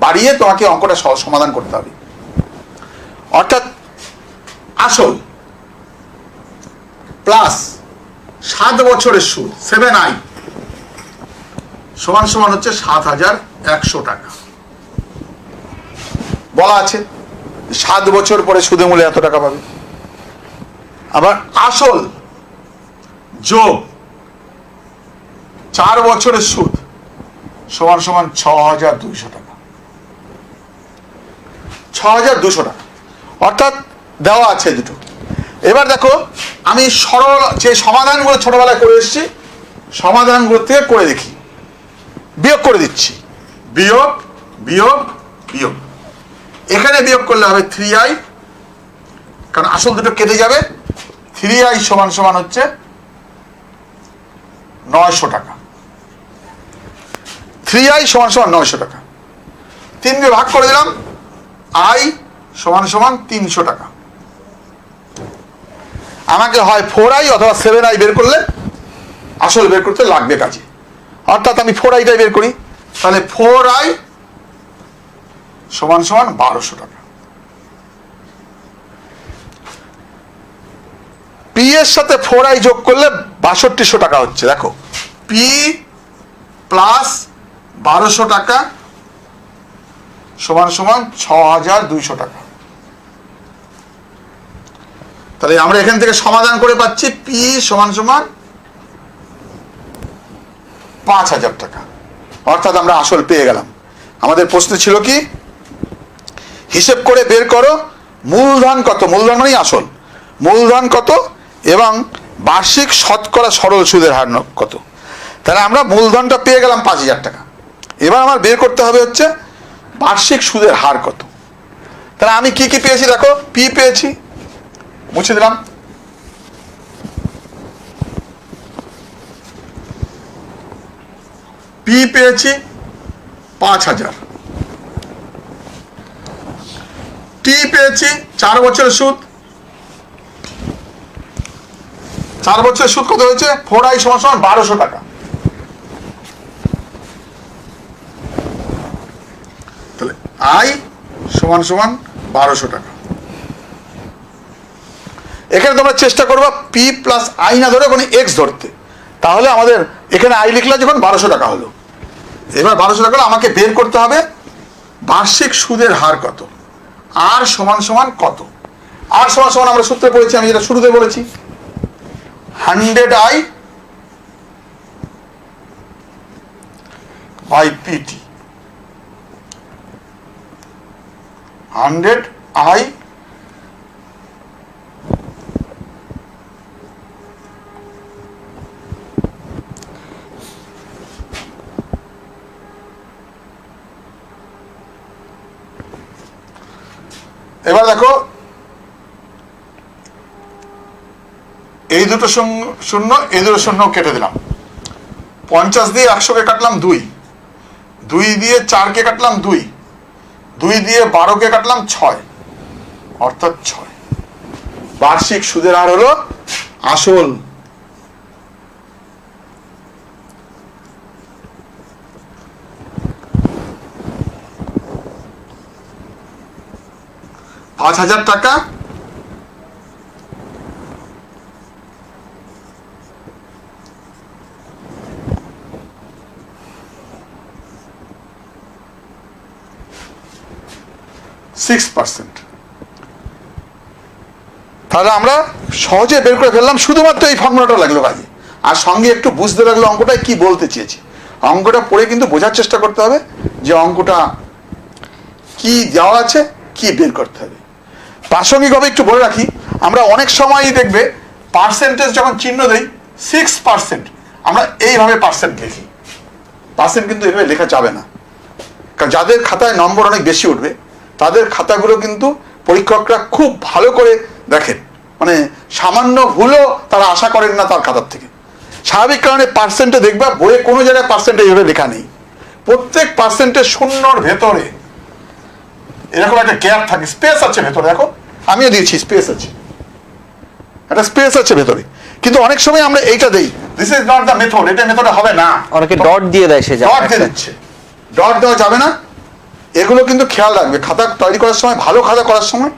[SPEAKER 2] বাড়িয়ে তোমাকে অঙ্কটা সমাধান করতে হবে। অর্থাৎ আসল প্লাস 7 বছরের সুদ 7i সমান সমান হচ্ছে 7,100 টাকা। বলা আছে 7 বছর পরে সুদে মূলে এত টাকা পাবে। আবার আসল যোগ 4 বছরের সুদ সমান সমান 6,200 টাকা। 6,200 টাকা অর্থাৎ দেওয়া আছে দুটো। এবার দেখো, আমি সরল যে সমাধানগুলো ছোটবেলায় করে এসেছি সমাধানগুলো থেকে করে দেখি, বিয়োগ করে দিচ্ছি। বিয়োগ বিয়োগ বিয়োগ, এখানে বিয়োগ করলে হবে 3i, কারণ আসল দুটো কেটে যাবে। 3i সমান সমান হচ্ছে 900 টাকা। 3i সমান সমান 900 টাকা। 3 দিয়ে ভাগ করে দিলাম, i সমান সমান 300 টাকা। আমাকে হয় 4i অথবা 7i বের করলে আসল বের করতে লাগবে কাজে। অর্থাৎ আমি 4iটাই বের করি, তাহলে 4i সমান সমান 1200 টাকা। p এর সাথে 4i যোগ করলে 6200 টাকা হচ্ছে। দেখো, p প্লাস 1200 টাকা সমান সমান 6,200 টাকা। তাহলে আমরা এখান থেকে সমাধান করে পাচ্ছি p সমান সমান 5,000 টাকা। অর্থাৎ আমরা আসল পেয়ে গেলাম। আমাদের প্রশ্ন ছিল কি, হিসেব করে বের করো মূলধন কত, মূলধন মানেই আসল, মূলধন কত এবং বার্ষিক শতকরা সরল সুদের হার কত। তাহলে আমরা মূলধনটা পেয়ে গেলাম 5,000 টাকা। এবার আমার বের করতে হবে হচ্ছে বার্ষিক সুদের হার কত। তাহলে আমি কি কি পেয়েছি? দেখো, পি পেয়েছি, মুছে দিলাম। পি পেয়েছি 5,000। টি পেয়েছি 4 বছরের সুদ। 4 বছরের সুদ কত হয়েছে? 4i সমান সমান 1200 টাকা। তাহলে i সমান সমান 1200 টাকা। এখানে তোমরা চেষ্টা করবা p প্লাস i না ধরে ওখানে x ধরতে, তাহলে আমাদের এখানে i লিখলে যখন 1200 টাকা হলো। এবার 1200 টাকা হলে আমাকে বের করতে হবে বার্ষিক সুদের হার কত, আর সমান সমান কত। আর সমান সমান আমরা সূত্রে পড়েছি, আমি যেটা শুরুতে বলেছি, 100i by pt, 100i এবার দেখো এই দুটো শূন্য, এই দুটো শূন্য কেটে দিলাম। 50 দিয়ে 100-কে কাটলাম 2, 2 দিয়ে 4-কে কাটলাম 2, 2 দিয়ে 12-কে কাটলাম 6, অর্থাৎ 6। বার্ষিক সুদের হার হলো আসল ৳5,000 টাকা, তাহলে আমরা সহজে বের করে ফেললাম, শুধুমাত্র এই ফর্মুলাটা লাগলো কাজে, আর সঙ্গে একটু বুঝতে লাগলো অঙ্কটা কি বলতে চেয়েছে। অঙ্কটা পড়ে কিন্তু বোঝার চেষ্টা করতে হবে যে অঙ্কটা কি দেওয়া আছে, কি বের করতে হবে। প্রাসঙ্গিকভাবে একটু বলে রাখি, আমরা অনেক সময়ই দেখবে পার্সেন্টেজ যখন চিহ্ন দেই 6%, আমরা এইভাবে পার্সেন্ট লিখি। পার্সেন্ট কিন্তু এইভাবে লেখা যাবে না, কারণ যাদের খাতায় নম্বর অনেক বেশি উঠবে তাদের খাতাগুলো কিন্তু পরীক্ষকরা খুব ভালো করে দেখেন, মানে সামান্য ভুলও তারা আশা করেন না তার খাতার থেকে। স্বাভাবিক কারণে পার্সেন্টে দেখবা বইয়ে কোনো জায়গায় পার্সেন্টে এইভাবে লেখা নেই, প্রত্যেক পার্সেন্টের শূন্যর ভেতরে এরকম একটা গ্যাপ থাকে, স্পেস আছে ভেতরে। দেখো আমিও দিয়েছি, স্পেস আছে, একটা স্পেস আছে ভেতরে, কিন্তু অনেক সময় আমরা এইটা দেই, this is not the method, এটা মেথডে হবে না,
[SPEAKER 1] অনেকে ডট দিয়ে দেয়, সে
[SPEAKER 2] ডট দিয়ে দিচ্ছে। ডট দেওয়া যাবে না, এগুলো কিন্তু খেয়াল রাখবে। খাতা তৈরি করার সময়, ভালো খাতা করার সময়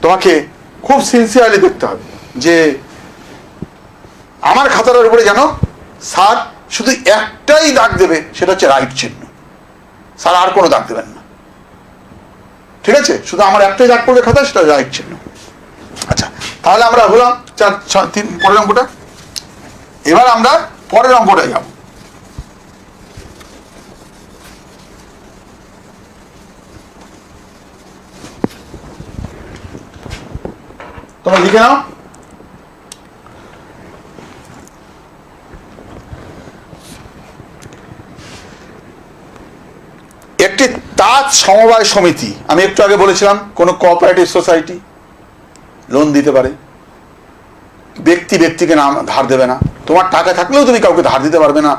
[SPEAKER 2] তোমাকে খুব সিনসিয়ারলি দেখতে হবে যে আমার খাতাটার উপরে যেন স্যার শুধু একটাই দাগ দেবে, সেটা হচ্ছে রাইট চিহ্ন, স্যার আর কোনো দাগ দেবেন না, ঠিক আছে? শুধু আমার একটাই দাগ পড়বে খাতা, সেটা রাইট চিহ্ন। আচ্ছা, তাহলে আমরা হলাম 4-3 পরের অঙ্কটা। এবার আমরা পরের অঙ্কটা যাব। তোমরা লিখে নাও, একটি তাঁত সমবায় সমিতি, আমি একটু আগে বলেছিলাম কোন কোঅপারেটিভ সোসাইটি লোন দিতে পারে, ব্যক্তি ব্যক্তিকে নাম ধার দেবে না, তোমার টাকা থাকলেও তুমি কাউকে ধার দিতে পারবে না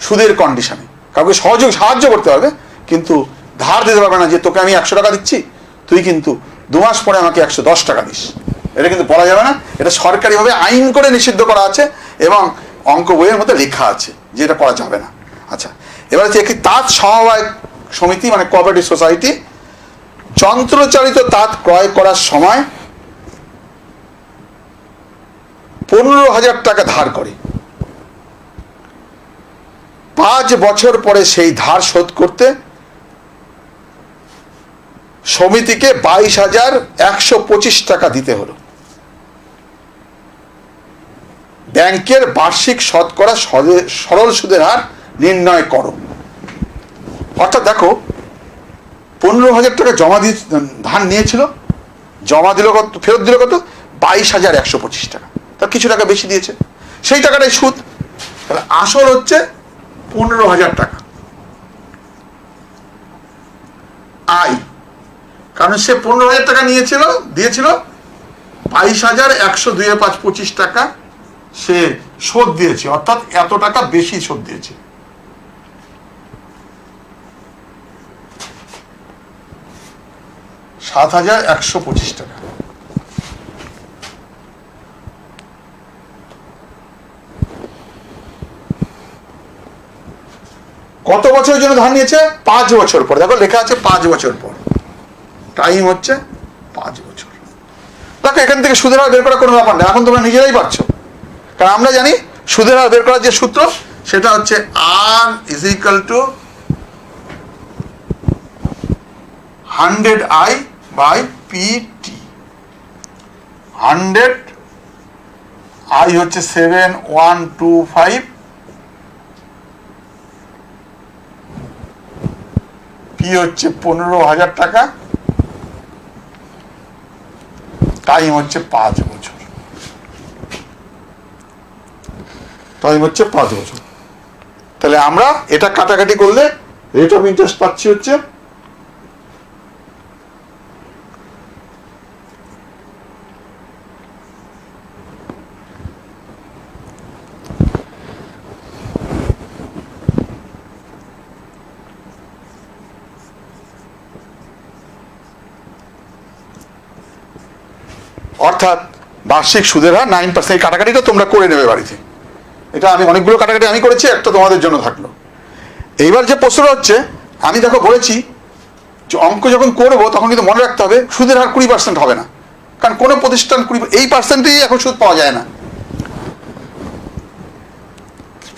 [SPEAKER 2] সুদের কন্ডিশনে, কাউকে সাহায্য করতে পারবে কিন্তু ধার দিতে পারবে না যে তোকে আমি 100 টাকা দিচ্ছি, তুই কিন্তু 2 মাস পরে আমাকে 110 টাকা দিস, এটা কিন্তু বলা যাবে না। এটা সরকারিভাবে আইন করে নিষিদ্ধ করা আছে এবং অঙ্ক বইয়ের মধ্যে লেখা আছে যে এটা করা যাবে না। আচ্ছা, এবার হচ্ছে একটি তাঁত সমবায় সমিতি মানে কোঅপারেটিভ সোসাইটি যন্ত্রচালিত তাঁত ক্রয় করার সময় 15,000 টাকা ধার করে, 5 বছর পরে সেই ধার শোধ করতে সমিতিকে 22,125 টাকা দিতে হলো। ব্যাংকের বার্ষিক শতকরা সরল সুদের হার নির্ণয় করো। অর্থাৎ দেখো 15,000 টাকা জমা দিয়ে ধার নিয়েছিল, জমা দিল কত, ফেরত দিল কত, 22,125 টাকা, তার কিছু টাকা বেশি দিয়েছে, সেই টাকাটাই সুদ। তাহলে আসল হচ্ছে 15,000 টাকা, আয়, কারণ সে 15,000 টাকা দিয়েছিল, 22,125 টাকা সে শোধ দিয়েছে, অর্থাৎ এত টাকা বেশি শোধ দিয়েছে। $7,125 টাকা। কত বছরের জন্য ধার নিয়েছে? 5 বছর পর। দেখো লেখা আছে 5 বছর পর, টাইম হচ্ছে 5 বছর। দেখো এখান থেকে সুদের হার বের করার কোনো ব্যাপার না, এখন তোমরা নিজেরাই পারছো, কারণ আমরা জানি সুদের হার বের করার যে সূত্র সেটা হচ্ছে R is equal to 100I by PT। 100I হচ্ছে 7125, P হচ্ছে 15,000 টাকা, টাইম হচ্ছে 5 বছর। টাইম হচ্ছে 5 বছর। তাহলে আমরা এটা কাটাকাটি করলে রেট অফ ইন্টারেস্ট পাচ্ছি হচ্ছে অর্থাৎ বার্ষিক সুদের হার 9%। এই কাটাকাটিটা তোমরা করে নেবে বাড়িতে। এটা আমি অনেকগুলো কাটাকাটি আমি করেছি, একটা তোমাদের জন্য থাকলো। এইবার যে প্রশ্নটা হচ্ছে, আমি দেখো বলেছি যে অঙ্ক যখন করবো তখন কিন্তু মনে রাখতে হবে সুদের হার 20% হবে না, কারণ কোনো প্রতিষ্ঠান 20% এখন সুদ পাওয়া যায় না।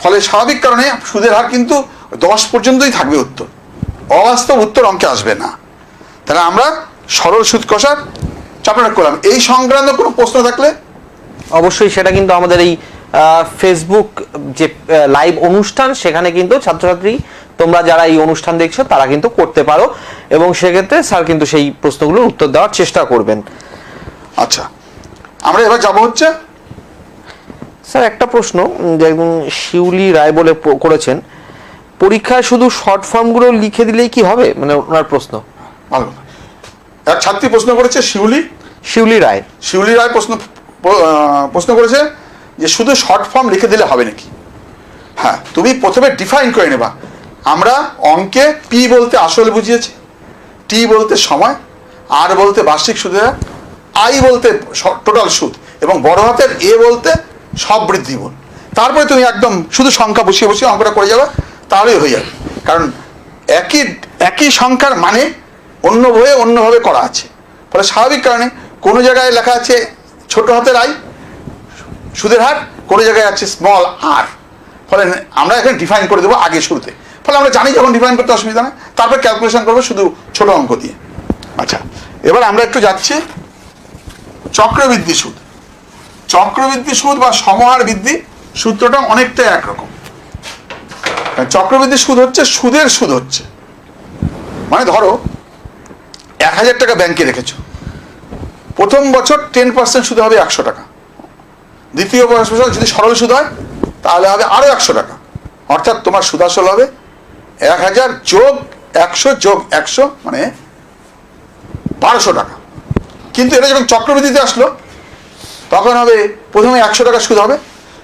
[SPEAKER 2] ফলে স্বাভাবিক কারণে সুদের হার কিন্তু 10 পর্যন্তই থাকবে উত্তর, অবাস্তব উত্তর অঙ্কে আসবে না। তাহলে আমরা সরল সুদ কষার চাপটা করলাম। এই সংক্রান্ত কোনো প্রশ্ন থাকলে
[SPEAKER 1] অবশ্যই সেটা কিন্তু আমাদের এই ফেসবুক যে লাইভ অনুষ্ঠান, সেখানে কিন্তু ছাত্রছাত্রী তোমরা যারা এই অনুষ্ঠান দেখছো তারা কিন্তু করতে পারো, এবং সেক্ষেত্রে স্যার কিন্তু সেই প্রশ্নগুলোর উত্তর দেওয়ার চেষ্টা করবেন।
[SPEAKER 2] আচ্ছা, আমরা এবার যাব হচ্ছে
[SPEAKER 1] স্যার একটা প্রশ্ন যে একদম শিউলি রায় বলে করেছেন, পরীক্ষায় শুধু শর্ট ফর্মগুলো লিখে দিলেই কি হবে, মানে ওনার প্রশ্ন।
[SPEAKER 2] ভালো, এক ছাত্রী প্রশ্ন করেছে, শিউলি রায় প্রশ্ন করেছে যে শুধু শর্ট ফর্ম লিখে দিলে হবে নাকি। হ্যাঁ, তুমি প্রথমে ডিফাইন করে নেবা। আমরা অঙ্কে পি বলতে আসল বুঝিয়েছি, টি বলতে সময়, আর বলতে বার্ষিক সুদের হার, আই বলতে টোটাল সুদ, এবং বড় হাতের এ বলতে সব বৃদ্ধি বল। তারপরে তুমি একদম শুধু সংখ্যা বসিয়ে বসিয়ে অঙ্কটা করে যাবে, তাহলেই হয়ে যাবে। কারণ একই সংখ্যার মানে অন্য বইয়ে অন্যভাবে করা আছে। ফলে স্বাভাবিক কারণে কোনো জায়গায় লেখা আছে ছোট হাতের আই সুদের হার, কোনো জায়গায় আছে স্মল আর। ফলে আমরা এখানে ডিফাইন করে দেবো আগে শুরুতে। ফলে আমরা জানি যখন ডিফাইন করতে অসুবিধা নেই, তারপর ক্যালকুলেশন করবো শুধু ছোট অঙ্ক দিয়ে। আচ্ছা, এবার আমরা একটু যাচ্ছি চক্রবৃদ্ধি সুদ। চক্রবৃদ্ধি সুদ বা সমহার বৃদ্ধি সূত্রটা অনেকটা একরকম। চক্রবৃদ্ধি সুদ হচ্ছে সুদের সুদ হচ্ছে, মানে ধরো 1000 টাকা ব্যাংকে রেখেছো, প্রথম বছর 10% সুদে হবে 100 টাকা, দ্বিতীয় বছর যদি সরল সুদ হয় তাহলে হবে আরো 100 টাকা। অর্থাৎ তোমার সুদ আসল হবে 1000 যোগ 100 যোগ 100 মানে 1200 টাকা। কিন্তু এটা যখন চক্রবৃদ্ধিতে আসলো তখন হবে প্রথমে 100 টাকা সুদ হবে,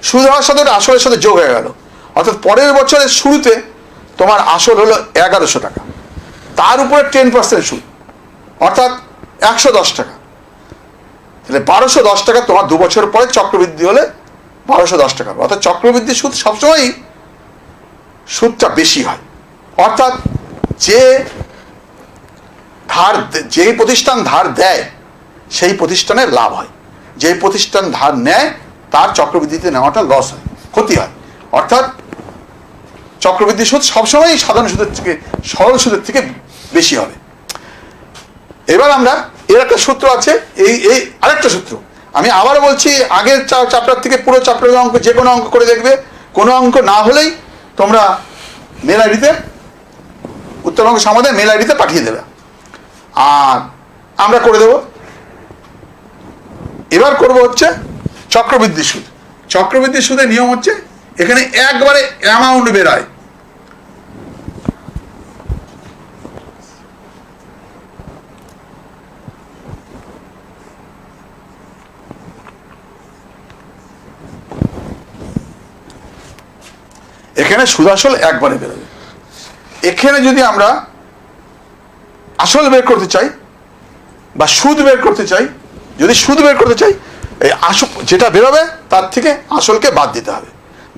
[SPEAKER 2] সুদ হওয়ার সাথে আসলের সাথে যোগ হয়ে গেল। অর্থাৎ পরের বছরের শুরুতে তোমার আসল হলো 1100 টাকা, তার উপরে 10% সুদ, অর্থাৎ 110 টাকা। তাহলে 1210 টাকা তোমার 2 বছর পরে চক্রবৃদ্ধি হলে 1210 টাকা। অর্থাৎ চক্রবৃদ্ধি সুদ সবসময়ই সুদটা বেশি হয়। অর্থাৎ যে প্রতিষ্ঠান ধার দেয় সেই প্রতিষ্ঠানের লাভ হয়, যে প্রতিষ্ঠান ধার নেয় তার চক্রবৃদ্ধিতে নেওয়াটা লস হয়, ক্ষতি হয়। অর্থাৎ চক্রবৃদ্ধি সুদ সবসময় সাধারণ সুদের থেকে, সরল সুদের থেকে বেশি হবে। এবার আমরা এর একটা সূত্র আছে, এই আরেকটা সূত্র আমি আবারও বলছি, আগের চ্যাপ্টার থেকে পুরো চ্যাপ্টারের অঙ্ক যে কোনো অঙ্ক করে দেখবে, কোনো অঙ্ক না হলেই তোমরা মেল আইডিতে উত্তর অঙ্ক সমাধান মেল আইডিতে পাঠিয়ে দেবে, আর আমরা করে দেব। এবার করব হচ্ছে চক্রবৃদ্ধি সুদ। চক্রবৃদ্ধি সুদের নিয়ম হচ্ছে এখানে একবারে অ্যামাউন্ট বেরোয়, এখানে সুদ আসল একবারে বেরোবে। এখানে যদি আমরা আসল বের করতে চাই বা সুদ বের করতে চাই, যদি সুদ বের করতে চাই এই আসল যেটা বেরোবে তার থেকে আসলকে বাদ দিতে হবে,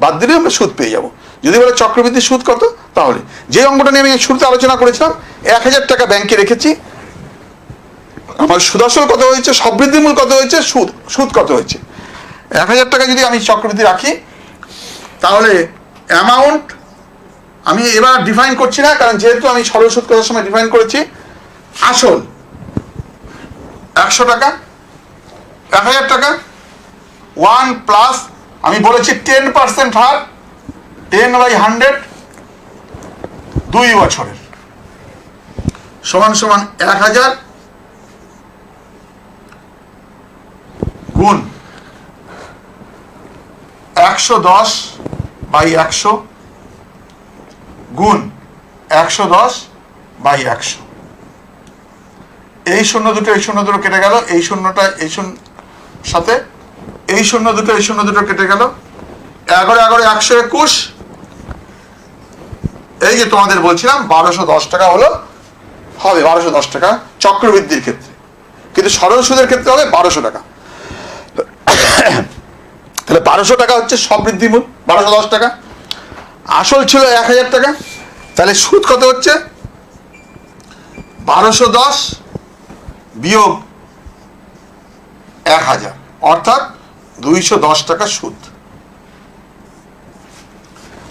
[SPEAKER 2] বাদ দিলে আমরা সুদ পেয়ে যাব। যদি বলে চক্রবৃদ্ধি সুদ কত, তাহলে যে অঙ্কটা নিয়ে আমি শুরুতে আলোচনা করেছিলাম, 1000 টাকা ব্যাংকে রেখেছি, আমার সুদ আসল কত হয়েছে, সবৃদ্ধিমূল কত হয়েছে, সুদ কত হয়েছে। 1000 টাকা যদি আমি চক্রবৃদ্ধি রাখি তাহলে অ্যামাউন্ট আমি এবার ডিফাইন করছি না, কারণ যেহেতু আমি সরল সুদ করার সময় ডিফাইন করেছি। আসল 100 টাকা, 1000 টাকা, 1 প্লাস আমি বলেছি 10% হার, 10/100 2 বছরের সমান সমান 1000 গুণ 110/100 গুণ 110/100। এই শূন্য দুটো কেটে গেল, এই শূন্যটা এই সাথে এই শূন্য দুটো কেটে গেল, 11 121। এই যে তোমাদের বলছিলাম 1210 টাকা হবে 1210 টাকা চক্রবৃদ্ধির ক্ষেত্রে, কিন্তু সরল সুদের ক্ষেত্রে হবে 1200 টাকা। তাহলে 1200 টাকা হচ্ছে সব বৃদ্ধিমূল, 1210 টাকা। আসল ছিল 1000 টাকা, তাহলে সুদ কত হচ্ছে? 1210 বিয়োগ 1000, অর্থাৎ 210 টাকা সুদ।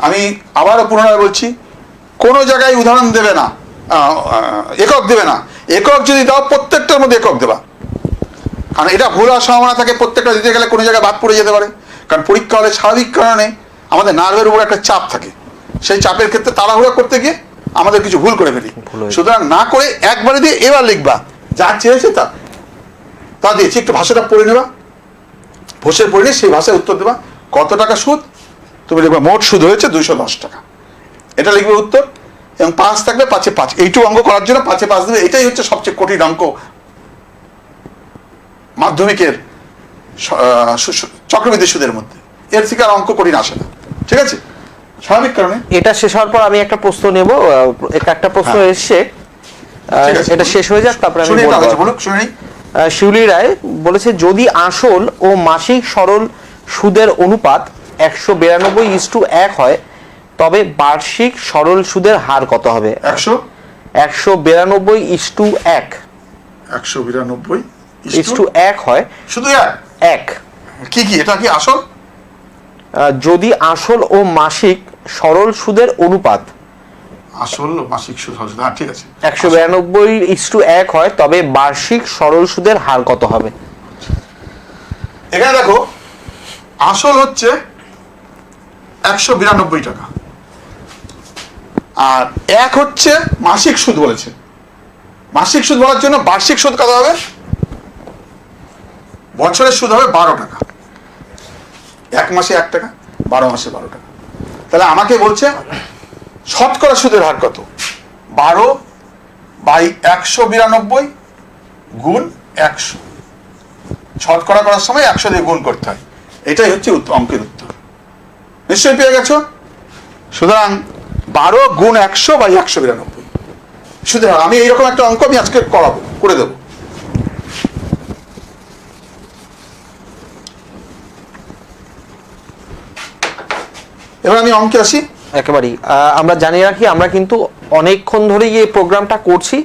[SPEAKER 2] আমি আবারও পুনরায় বলছি, কোনো জায়গায় উদাহরণ দেবে না, একক দেবে না। একক যদি দাও প্রত্যেকটার মধ্যে একক দেবা, কারণ এটা ভুল হওয়ার সম্ভাবনা থাকে। প্রত্যেকটা দিতে গেলে কোনো জায়গায় বাদ পড়ে যেতে পারে, কারণ পরীক্ষা হলে স্বাভাবিক কারণে আমাদের নার্ভের উপর একটা চাপ থাকে। সেই চাপের ক্ষেত্রে তাড়াহুড়া করতে গিয়ে আমাদের কিছু ভুল করে ফেলি। সুতরাং না করে একবারে দিয়ে এবার লিখবা, যা চেয়েছে তা দিয়েছি, একটু ভাষাটা পড়ে নেবা, বসে পড়ে নিয়ে সেই ভাষায় উত্তর দেবা। কত টাকা সুদ? তুমি লিখবা মোট সুদ হয়েছে 210 টাকা, এটা লিখবে উত্তর। এবং 5 থাকবে, 5 5 এইটুকু অঙ্ক করার জন্য 5 5 দেবে। এটাই হচ্ছে সবচেয়ে কঠিন অঙ্ক মাধ্যমিকের চক্রবৃদ্ধি সুদের মধ্যে। এর থেকে আর অঙ্ক কঠিন আসে না, ঠিক আছে, স্বাভাবিক কারণে।
[SPEAKER 1] এটা শেষ হওয়ার পর আমি একটা প্রশ্ন নেব, একটা প্রশ্ন এসছে, এটা শেষ হয়ে যাক, তারপরে আমি বলবো। শিউলি রায় বলেছে, যদি আসল ও মাসিক সরল সুদের অনুপাত 192:1 হয়, তবে বার্ষিক সরল সুদের হার কত হবে? 192:1 192:1 হয়, শুধু এক।
[SPEAKER 2] কি এটা কি আসল?
[SPEAKER 1] যদি আসল ও মাসিক সরল সুদের অনুপাত
[SPEAKER 2] আসল ও মাসিক সুদ, হ্যাঁ ঠিক আছে,
[SPEAKER 1] 192:1 হয়, তবে বার্ষিক সরল সুদের হার কত হবে?
[SPEAKER 2] এখানে দেখো, আসল হচ্ছে 192 টাকা, আর এক হচ্ছে মাসিক সুদ বলেছে। মাসিক সুদ বলার জন্য বার্ষিক সুদ কত হবে? বছরের সুদ হবে 12 টাকা। 1 মাসে 1 টাকা, 12 মাসে 12 টাকা। তাহলে আমাকে বলছে শতকরা সুদের হার কত? 12/192 গুণ 100। শতকরা করার সময় 100 দিয়ে গুণ করতে হয়। এটাই হচ্ছে অঙ্কের উত্তর। নিশ্চয়ই পেয়ে গেছো। সুতরাং 12 গুণ 100/192 সুদের হার। আমি এইরকম একটা অঙ্ক আমি আজকে করে দেবো। এবার আমি অঙ্কে আসি।
[SPEAKER 1] একেবারেই আমরা জানিয়ে রাখি, আমরা কিন্তু অনেকক্ষণ ধরেই এই প্রোগ্রামটা করছি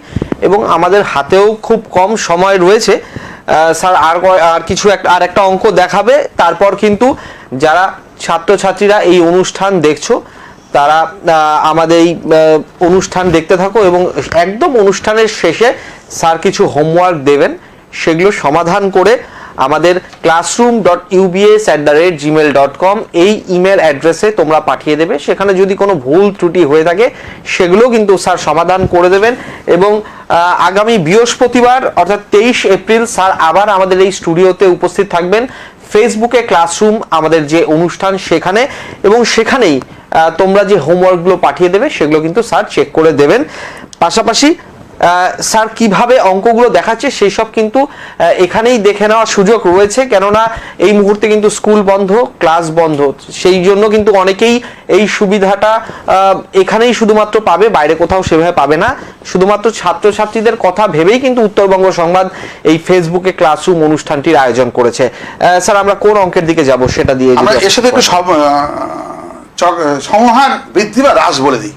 [SPEAKER 1] এবং আমাদের হাতেও খুব কম সময় রয়েছে। স্যার আর কিছু একটা অঙ্ক দেখাবে, তারপর কিন্তু যারা ছাত্রছাত্রীরা এই অনুষ্ঠান দেখছো তারা আমাদের এই অনুষ্ঠান দেখতে থাকো, এবং একদম অনুষ্ঠানের শেষে স্যার কিছু হোমওয়ার্ক দেবেন, সেগুলো সমাধান করে আমাদের classroom.ubs@gmail.com এই ইমেল অ্যাড্রেসে তোমরা পাঠিয়ে দেবে। সেখানে যদি কোনো ভুল ত্রুটি হয়ে থাকে সেগুলো কিন্তু স্যার সমাধান করে দেবেন। এবং আগামী বৃহস্পতিবার অর্থাৎ 23 এপ্রিল স্যার আবার আমাদের এই স্টুডিওতে উপস্থিত থাকবেন, ফেসবুকে ক্লাসরুম আমাদের যে অনুষ্ঠান সেখানে, এবং সেখানেই তোমরা যে হোমওয়ার্কগুলো পাঠিয়ে দেবে সেগুলো কিন্তু স্যার চেক করে দেবেন। পাশাপাশি স্যার কিভাবে অঙ্কগুলো দেখাচ্ছে সেই সব কিন্তু এখানেই দেখে নেওয়ার সুযোগ রয়েছে, কেননা এই মুহূর্তে কিন্তু স্কুল বন্ধ, ক্লাস বন্ধ, সেই জন্য কিন্তু অনেকেই এই সুবিধাটা এখানেই শুধুমাত্র পাবে, বাইরে কোথাও সেভাবে পাবে না। শুধুমাত্র ছাত্রছাত্রীদের কথা ভেবেই কিন্তু উত্তরবঙ্গ সংবাদ এই ফেসবুকে ক্লাসরুম অনুষ্ঠানটির আয়োজন করেছে। স্যার আমরা কোন অঙ্কের দিকে যাব সেটা দিয়ে
[SPEAKER 2] এর সাথে একটু সমহার বৃদ্ধি বা হ্রাস বলে দিই।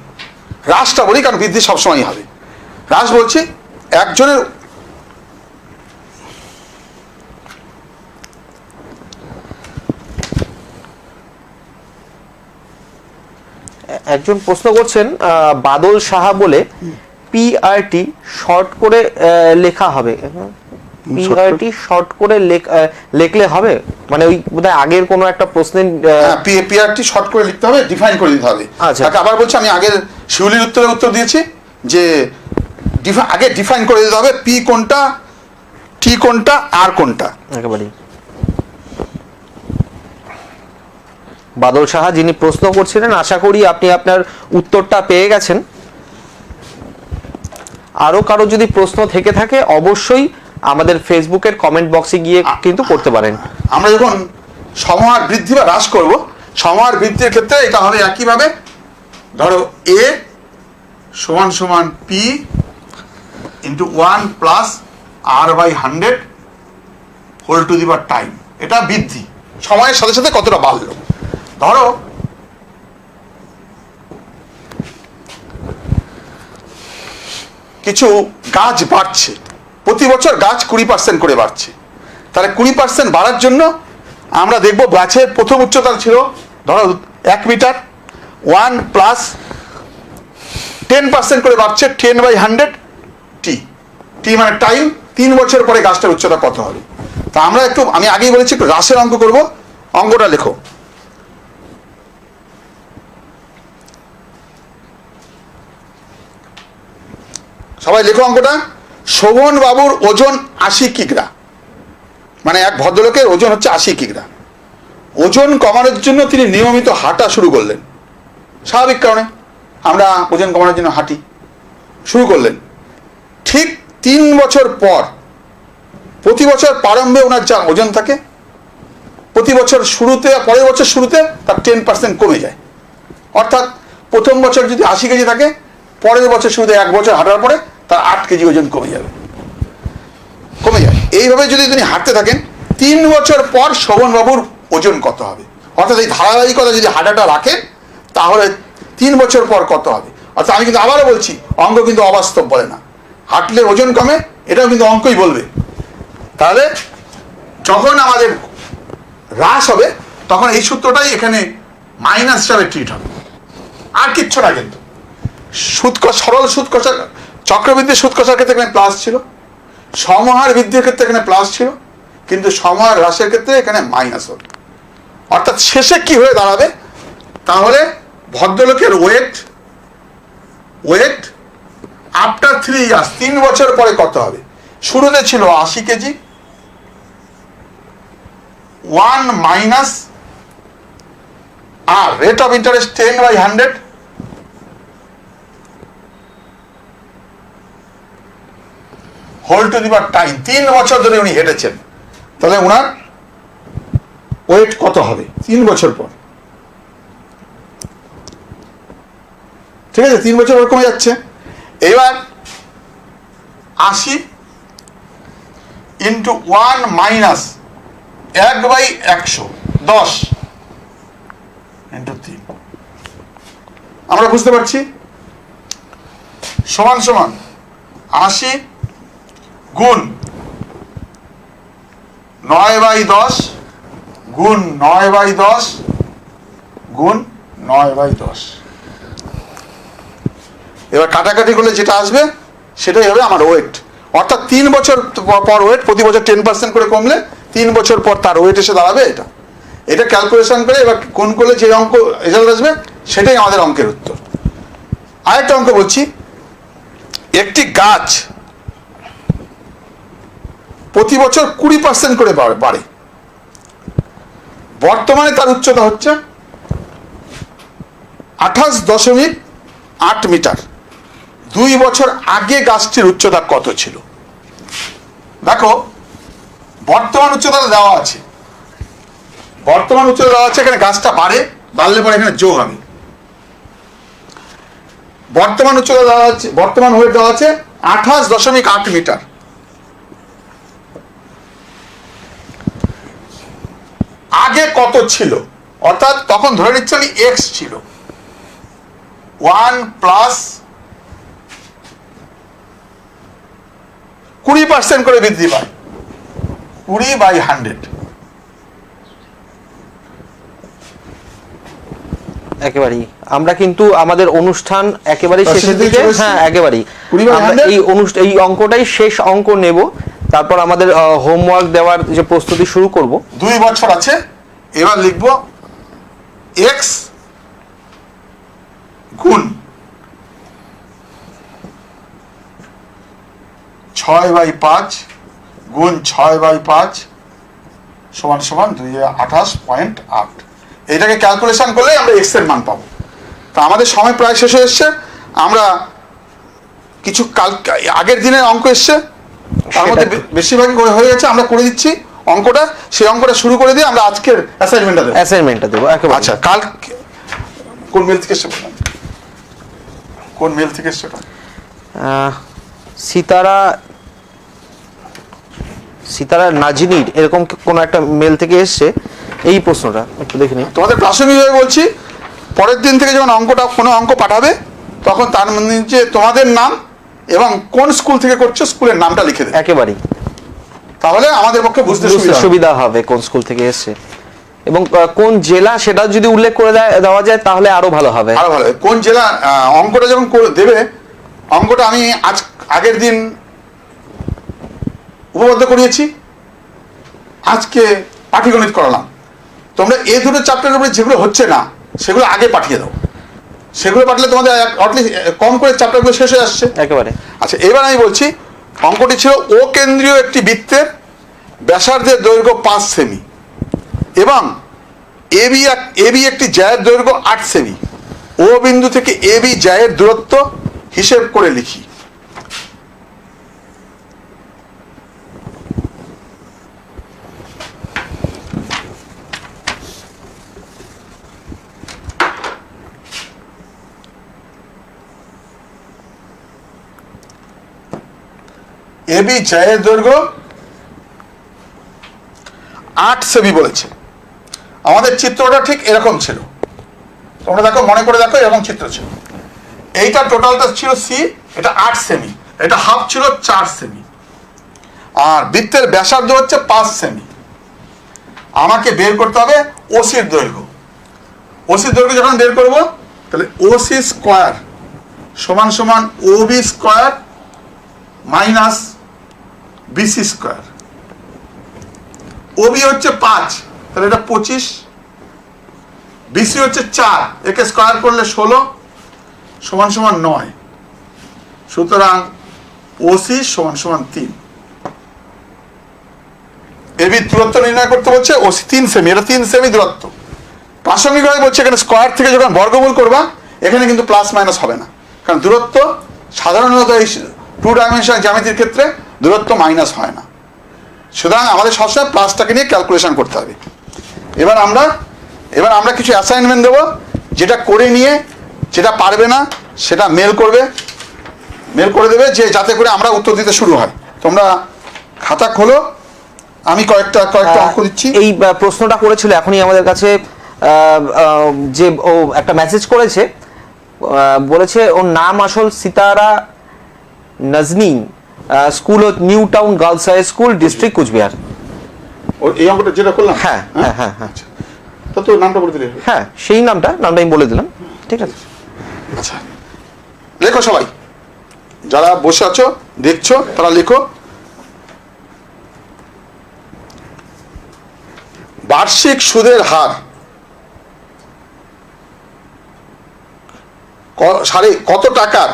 [SPEAKER 2] হ্রাসটা বলি কারণ বৃদ্ধি সবসময়ই হবে। হ্রাস বলছি একজনের
[SPEAKER 1] একজন প্রশ্ন করছেন বাদল সাহা বলে, পিআরটি শর্ট করে লেখা হবে, পিআরটি শর্ট করে লিখলে হবে, মানে ওই বোধহয় আগের কোনো একটা প্রশ্নের
[SPEAKER 2] পিআরটি শর্ট করে লিখতে হবে, ডিফাইন করে দিতে হবে।
[SPEAKER 1] আচ্ছা।
[SPEAKER 2] তাকে আবার বলছি, আমি আগের শিউলির উত্তর দিয়েছি যে আগে ডিফাইন করে দিতে হবে পি কোনটা, টি কোনটা, আর কোনটা।
[SPEAKER 1] একেবারেই। বাদল সাহা যিনি প্রশ্ন করছিলেন, আশা করি আপনি আপনার উত্তরটা পেয়ে গেছেন। আরো কারো যদি প্রশ্ন থেকে থাকে অবশ্যই আমাদের ফেসবুকের কমেন্ট বক্সে গিয়ে কিন্তু করতে পারেন।
[SPEAKER 2] আমরা যখন সমাহার বৃদ্ধি বা হ্রাস করব, সমাহার বৃদ্ধির ক্ষেত্রে এটা হবে একইভাবে, ধরো এ সমান সমান P into 1 plus R by 100 whole to the power time. এটা বৃদ্ধি সময়ের সাথে সাথে কতটা বাড়লো। ধরো কিছু গাছ বাড়ছে, প্রতি বছর গাছ 20% করে বাড়ছে, তাহলে 20% বাড়ার জন্য আমরা দেখব গাছের প্রথম উচ্চতা ছিল ধরো 1 মিটার, 1 প্লাস 10% করে বাড়ছে 10/100 টি, টি মানে টাইম। 3 বছর পরে গাছটার উচ্চতা কত হবে। তা আমরা একটু, আমি আগেই বলেছি একটু হ্রাসের অঙ্ক করব। অঙ্কটা লেখো। সবাই লেখো অঙ্কটা। শোভন বাবুর ওজন 80 কিগ্রা, মানে এক ভদ্রলোকের ওজন হচ্ছে 80 কিগ্রা। ওজন কমানোর জন্য তিনি নিয়মিত হাঁটা শুরু করলেন। স্বাভাবিক কারণে আমরা ওজন কমানোর জন্য হাঁটি, শুরু করলেন। ঠিক 3 বছর পর, প্রতি বছর প্রারম্ভে ওনার যা ওজন থাকে, প্রতি বছর শুরুতে, পরের বছর শুরুতে তার 10% কমে যায়। অর্থাৎ প্রথম বছর যদি 80 কেজি থাকে, পরের বছর শুরুতে 1 বছর হাঁটার পরে তার 8 কেজি ওজন কমে যায়। এইভাবে যদি তিনি হাঁটতে থাকেন, 3 বছর পর শোভনবাবুর ওজন কত হবে। অর্থাৎ এই ধারাবাহিকতা যদি হাঁটাটা রাখেন, তাহলে 3 বছর পর কত হবে। অর্থাৎ আমি কিন্তু আবারও বলছি, অঙ্ক কিন্তু অবাস্তব বলে না। হাঁটলে ওজন কমে, এটাও কিন্তু অঙ্কই বলবে। তাহলে যখন আমাদের হ্রাস হবে, তখন এই সূত্রটাই এখানে মাইনাস হিসাবে ট্রিট হবে, আর কিচ্ছু না। কিন্তু সরল সুদ কষা, চক্রবৃদ্ধি সুদ কষার ক্ষেত্রে এখানে প্লাস ছিল, সমাহার বৃদ্ধির ক্ষেত্রে এখানে প্লাস ছিল, কিন্তু সমাহার হ্রাসের ক্ষেত্রে এখানে মাইনাস হবে। অর্থাৎ শেষে কি হয়ে দাঁড়াবে, তাহলে ভদ্রলোকের ওয়েট আফটার 3 ইয়ার্স, 3 বছর পরে কত হবে। শুরুতে ছিল 80 KG, 1 minus R rate of interest 10/100 whole to the power time. 3 বছর ধরে উনি হেঁটেছেন, তাহলে ওনার ওয়েট কত হবে 3 বছর পর। ঠিক আছে, 3 বছর পর কমে যাচ্ছে। এবার 80 ইন্টু 1 মাইনাস 1/100, 10 ইন্টু 3। আমরা বুঝতে পারছি, সমান সমান 80 গুণ 9/10 গুণ 9/10 গুণ 9/10। এবার কাটাকাটি করলে যেটা আসবে সেটাই হবে আমার ওয়েট। অর্থাৎ 3 বছর পর ওয়েট প্রতি বছর 10% করে কমলে 3 বছর পর তার ওয়েট এসে দাঁড়াবে এটা। এটা ক্যালকুলেশন করে এবার কোন করলে যে অঙ্ক রেজাল্ট আসবে সেটাই আমাদের অঙ্কের উত্তর। আরেকটা অঙ্ক বলছি, একটি গাছ প্রতি বছর 20% করে বাড়ে। বর্তমানে তার উচ্চতা হচ্ছে 28.8 মিটার। 2 বছর আগে গাছটির উচ্চতা কত ছিল। দেখো, বর্তমান উচ্চতা দেওয়া আছে, বর্তমান উচ্চতা দেওয়া আছে, এখানে গাছটা বাড়লে পরে এখানে যোগ হবে। বর্তমান উচ্চতা দেওয়া আছে, বর্তমান ওয়েট দেওয়া আছে 28.8 মিটার। আগে কত ছিল, অর্থাৎ তখন ধরে নিচ্ছে আমি এক্স ছিল, 1 প্লাস 20% করে বৃদ্ধি পায়, 20/100।
[SPEAKER 1] একেবারেই আমরা কিন্তু আমাদের অনুষ্ঠান একেবারে
[SPEAKER 2] তার
[SPEAKER 1] শেষের
[SPEAKER 2] শেষের দিকে
[SPEAKER 1] দিকে,
[SPEAKER 2] চলে এসেছি।
[SPEAKER 1] হ্যাঁ একেবারেই
[SPEAKER 2] 20
[SPEAKER 1] আমরা
[SPEAKER 2] 100?
[SPEAKER 1] এই অঙ্কটাই শেষ অঙ্ক নেব, তারপর আমাদের হোমওয়ার্ক দেওয়ার যে প্রস্তুতি শুরু করব।
[SPEAKER 2] 2 বছর আছে। এবার লিখব x গুণ 6/5 গুণ 6/5 সমান সমান 228.8। এটাকে ক্যালকুলেশন করলে আমরা x এর মান পাবো। তা আমাদের সময় প্রায় শেষ হয়ে এসছে। আমরা কিছু আগের দিনের অঙ্ক এসছে, তার মধ্যে বেশিরভাগই হয়ে গেছে, আমরা করে দিচ্ছি অঙ্কটা। সেই অঙ্কটা শুরু করে দিয়ে আমরা আজকের
[SPEAKER 1] অ্যাসাইনমেন্টটা দেবো একেবারে।
[SPEAKER 2] আচ্ছা, কাল কোন মেল থেকে এসছে বলুন? কোন মেল থেকে এসছে?
[SPEAKER 1] সিতারা নাজিনীর এরকম কোন একটা মেল থেকে এসছে এই প্রশ্নটা, একটু দেখে নিই।
[SPEAKER 2] তোমাদের প্রাসঙ্গিকভাবে বলছি, পরের দিন থেকে যখন কোনো অঙ্ক পাঠাবে তখন তার নিচে তোমাদের নাম এবং কোন স্কুল থেকে করছো স্কুলের নামটা লিখে দেবে,
[SPEAKER 1] একেবারেই।
[SPEAKER 2] তাহলে আমাদের পক্ষে বুঝতে
[SPEAKER 1] সুবিধা হবে কোন স্কুল থেকে এসছে, এবং কোন জেলা সেটা যদি উল্লেখ করে দেওয়া যায় তাহলে আরো ভালো হবে।
[SPEAKER 2] কোন জেলা অঙ্কটা যখন দেবে, অঙ্কটা আমি আগের দিন উপপাদ্য করিয়েছি, আজকে পাটিগণিত করালাম। তোমরা এই দুটো চ্যাপ্টারের উপরে যেগুলো হচ্ছে না সেগুলো আগে পাঠিয়ে দাও। সেগুলো পাঠালে তোমাদের কম করে চ্যাপ্টারগুলো শেষ হয়ে আসছে
[SPEAKER 1] একেবারে।
[SPEAKER 2] আচ্ছা, এবার আমি বলছি, অঙ্কটি ছিল ও কেন্দ্রীয় একটি বৃত্তের ব্যাসার্ধের দৈর্ঘ্য 5 সেমি এবং এবি একটি জ্যায়ের দৈর্ঘ্য 8 সেমি। ও বিন্দু থেকে এবি জ্যায়ের দূরত্ব হিসেব করে লিখি। এবি জ্যায়ের দৈর্ঘ্য 8 সেমি বলেছে। আমাদের চিত্রটা ঠিক এরকম ছিল, তোমরা দেখো, মনে করে দেখো, এরকম চিত্র ছিল। এইটা টোটালটা ছিল সি, এটা 8 সেমি, এটা হাফ ছিল 4 সেমি, আর বৃত্তের ব্যাসার্ধ হচ্ছে 5 সেমি। আমাকে বের করতে হবে ওসির দৈর্ঘ্য। ওসির দৈর্ঘ্য যখন বের করব, তাহলে ওসি স্কোয়ার সমান সমান OB square minus BC square. OB হচ্ছে 5, তাহলে এটা 25, বিসি হচ্ছে 4, একে স্কোয়ার করলে 16 সমান সমান 9। সুতরাং ওসি সমান সমান 3। এবি দূরত্ব নির্ণয় করতে বলছে, ওসি 3 সেমি, এটা 3 সেমি দূরত্ব। প্রাসঙ্গিকভাবে বলছে এখানে স্কোয়ার থেকে যখন বর্গমূল করবা এখানে কিন্তু প্লাস মাইনাস হবে না, কারণ দূরত্ব সাধারণত এই 2 ডাইমেনশনাল জ্যামিতির ক্ষেত্রে দূরত্ব মাইনাস হয় না। সুতরাং আমাদের সবসময় প্লাসটাকে নিয়ে ক্যালকুলেশন করতে হবে। এবার আমরা কিছু অ্যাসাইনমেন্ট দেবো, যেটা করে নিয়ে যেটা পারবে না সেটা মেল করে দেবে, যে যাতে করে আমরা উত্তর দিতে শুরু হয়। তোমরা খাতা খোলো, আমি কয়েকটা অঙ্ক দিচ্ছি।
[SPEAKER 1] এই প্রশ্নটা করেছিল এখনই আমাদের কাছে, যে ও একটা মেসেজ করেছে, বলেছে ওর নাম আসল Sitara Naznin, school New Town Girls High School, district Cooch Behar.
[SPEAKER 2] এই অঙ্কটা যেটা করলাম,
[SPEAKER 1] হ্যাঁ হ্যাঁ হ্যাঁ হ্যাঁ,
[SPEAKER 2] তো নামটা বলে দিলে।
[SPEAKER 1] হ্যাঁ, সেই নামটা আমি বলে দিলাম, ঠিক আছে।
[SPEAKER 2] আচ্ছা, লেখো সবাই, যারা বসে আছো দেখছো তারা লেখো। বার্ষিক সুদের হার কত টাকার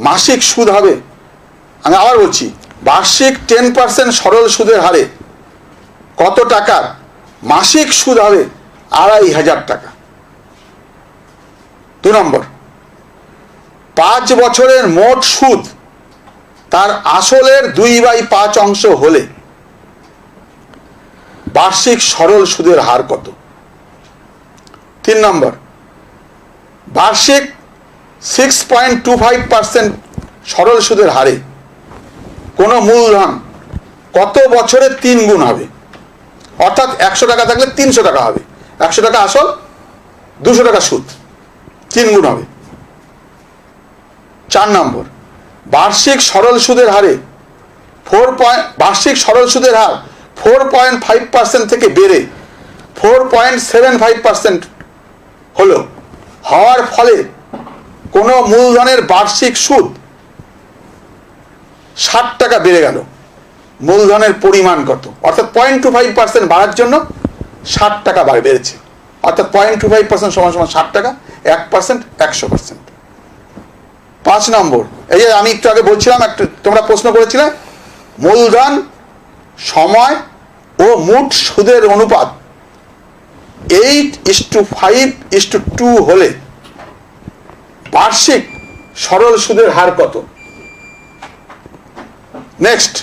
[SPEAKER 2] মাসিক সুদ হবে? আমি আবার বলছি, বার্ষিক 10% সরল সুদের হারে কত টাকার মাসিক সুদ হবে? 2500 টাকা। 2 নম্বর, 5 বছরের মোট সুদ তার আসলের 2/5 অংশ হলে বার্ষিক সরল সুদের হার কত? 3 নম্বর, বার্ষিক 6.25% সরল সুদের হারে কোনো মূলধন কত বছরে 3 গুণ হবে? অর্থাৎ 100 টাকা থাকলে 300 টাকা হবে, 100 টাকা আসল, 200 টাকা সুদ, 3 গুণ হবে। 4 নম্বর, বার্ষিক সরল সুদের হারে বার্ষিক সরল সুদের হার 4.5% থেকে বেড়ে 4.75% হলো হওয়ার ফলে কোনো মূলধনের বার্ষিক সুদ 60 টাকা বেড়ে গেল, মূলধনের পরিমাণ কত? অর্থাৎ 0.25% বাড়ার জন্য 60 টাকা বেড়েছে, অর্থাৎ 0.25% সমান 60 টাকা, 1% 100%। 5 নম্বর, এই যে আমি একটু আগে বলছিলাম, তোমরা প্রশ্ন করেছিলে মূলধন, সময় ও মোট সুদের অনুপাত 8:5:2 হলে বার্ষিক সরল সুদের হার কত? নেক্সট,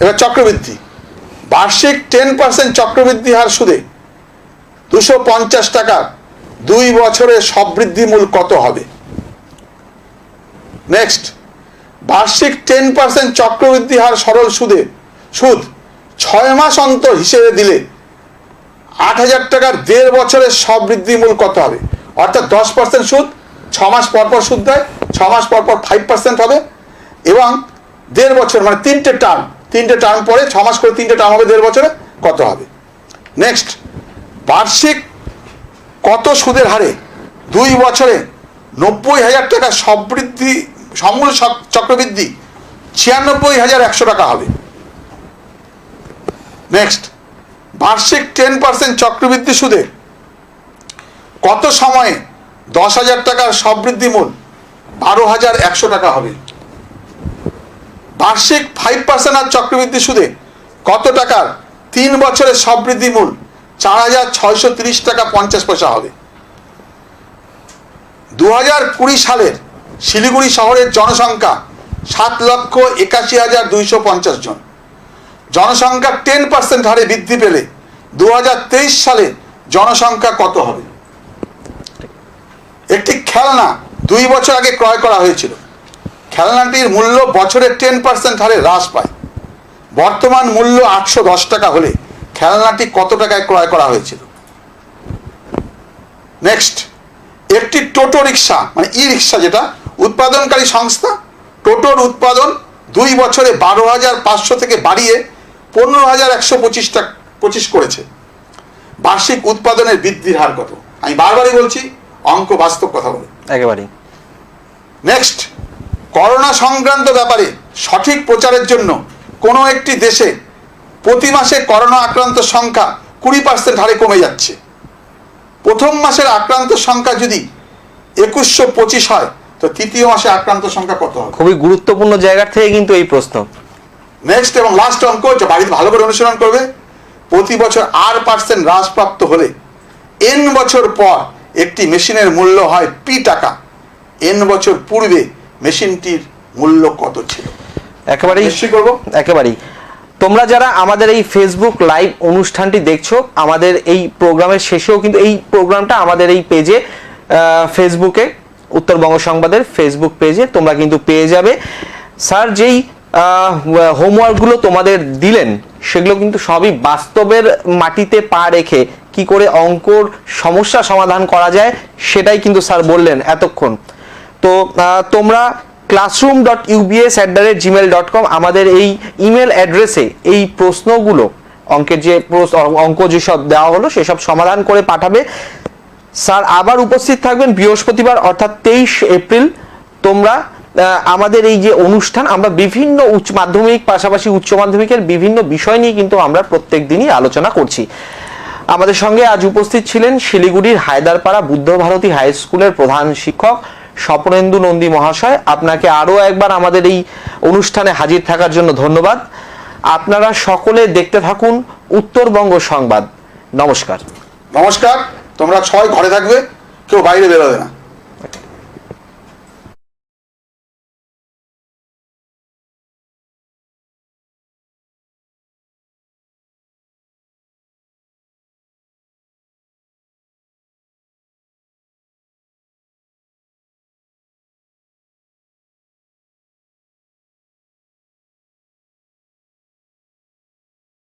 [SPEAKER 2] এবার চক্রবৃদ্ধি। বার্ষিক 10% চক্রবৃদ্ধি হার সুদে 250 টাকার 2 বছরের সবৃদ্ধি মূল কত হবে? নেক্সট, বার্ষিক 10% চক্রবৃদ্ধি হার সরল সুদ 6 মাস অন্তর হিসেবে দিলে 8,000 টাকার 1.5 বছরের সবৃদ্ধি মূল কত হবে? অর্থাৎ 10% সুদ, 6 মাস পর পর সুদ দেয়, 6 মাস পর পর 5% হবে, এবং 1.5 বছর মানে 3টে টার্ম পরে 6 মাস করে 3টে টার্ম হবে, 1.5 বছরে কত হবে? নেক্সট, বার্ষিক কত সুদের হারে 2 বছরে 90,000 টাকা সমূল চক্রবৃদ্ধি 96,100 টাকা হবে? নেক্সট, বার্ষিক 10% চক্রবৃদ্ধি সুদে কত সময়ে 10,000 টাকার সবৃদ্ধি মূল 12,100 টাকা হবে? বার্ষিক 5% আর চক্রবৃদ্ধি সুদে কত টাকার 3 বছরের সবৃদ্ধি মূল 4,630 টাকা 50 পয়সা হবে? 2020 সালের শিলিগুড়ি শহরের জনসংখ্যা 7,81,250 জন। জনসংখ্যা 10% হারে বৃদ্ধি পেলে 2023 সালে জনসংখ্যা কত হবে? একটি খেলনা 2 বছর আগে ক্রয় করা হয়েছিল, খেলনাটির মূল্য বছরে 10% হারে হ্রাস পায়, বর্তমান মূল্য 810 টাকা হলে খেলনাটি কত টাকায় ক্রয় করা হয়েছিল? নেক্সট, একটি টোটো রিক্সা মানে ই রিক্সা যেটা উৎপাদনকারী সংস্থা টোটোর উৎপাদন 2 বছরে 12,500 থেকে বাড়িয়ে 15,125 করেছে, বার্ষিক উৎপাদনের বৃদ্ধির হার কত? আমি বারবারই বলছি, অঙ্ক বাস্তব কথা বলে
[SPEAKER 1] একেবারেই।
[SPEAKER 2] নেক্সট, করোনা সংক্রান্ত ব্যাপারে সঠিক প্রচারের জন্য কোনো একটি দেশে প্রতি মাসে করোনা আক্রান্ত সংখ্যা 20% হারে কমে যাচ্ছে। প্রথম মাসের আক্রান্ত সংখ্যা যদি 2125 হয়, তো তৃতীয় মাসে আক্রান্ত সংখ্যা কত হবে?
[SPEAKER 1] খুবই গুরুত্বপূর্ণ জায়গা থেকে কিন্তু এই প্রশ্ন।
[SPEAKER 2] নেক্সট এবং লাস্ট অঙ্ক, বাড়িতে ভালো করে অনুসরণ করবে। প্রতি বছর R% হ্রাসপ্রাপ্ত হলে n বছর পর একটি মেশিনের মূল্য হয় p টাকা, n বছর পূর্বে মেশিনটির মূল্য কত ছিল?
[SPEAKER 1] একেবারেই। তোমরা যারা আমাদের এই ফেসবুক লাইভ অনুষ্ঠানটি দেখছো, আমাদের এই প্রোগ্রামের শেষেও কিন্তু এই প্রোগ্রামটা আমাদের এই পেজে, ফেসবুকে উত্তরবঙ্গ সংবাদের ফেসবুক পেজে তোমরা কিন্তু পেয়ে যাবে। স্যার যেই হোমওয়ার্কগুলো তোমাদের দিলেন সেগুলো কিন্তু সবই বাস্তবের মাটিতে পা রেখে কি করে অঙ্কর সমস্যা সমাধান করা যায় সেটাই কিন্তু স্যার বললেন এতক্ষণ। তো তোমরা classroom.ubs@gmail.com আমাদের এই ইমেল অ্যাড্রেসে এই প্রশ্নগুলো, অঙ্কের যে অঙ্ক যেসব দেওয়া হলো সেসব সমাধান করে পাঠাবে। স্যার আবার উপস্থিত থাকবেন বৃহস্পতিবার অর্থাৎ 23 এপ্রিল। তোমরা আমাদের এই যে অনুষ্ঠান, আমরা বিভিন্ন উচ্চ মাধ্যমিক পাশাপাশি উচ্চ মাধ্যমিকের বিভিন্ন বিষয় নিয়ে কিন্তু আমরা প্রত্যেক দিনই আলোচনা করছি। আমাদের সঙ্গে আজ উপস্থিত ছিলেন শিলিগুড়ির হায়দারপাড়া বুদ্ধ ভারতী হাই স্কুলের প্রধান শিক্ষক স্বপনেন্দু নন্দী মহাশয়। আপনাকে আরো একবার আমাদের এই অনুষ্ঠানে হাজির থাকার জন্য ধন্যবাদ। আপনারা সকলে দেখতে থাকুন উত্তরবঙ্গ সংবাদ। নমস্কার।
[SPEAKER 2] তোমরা 6 ঘরে থাকবে, কেউ বাইরে বেরোবে না।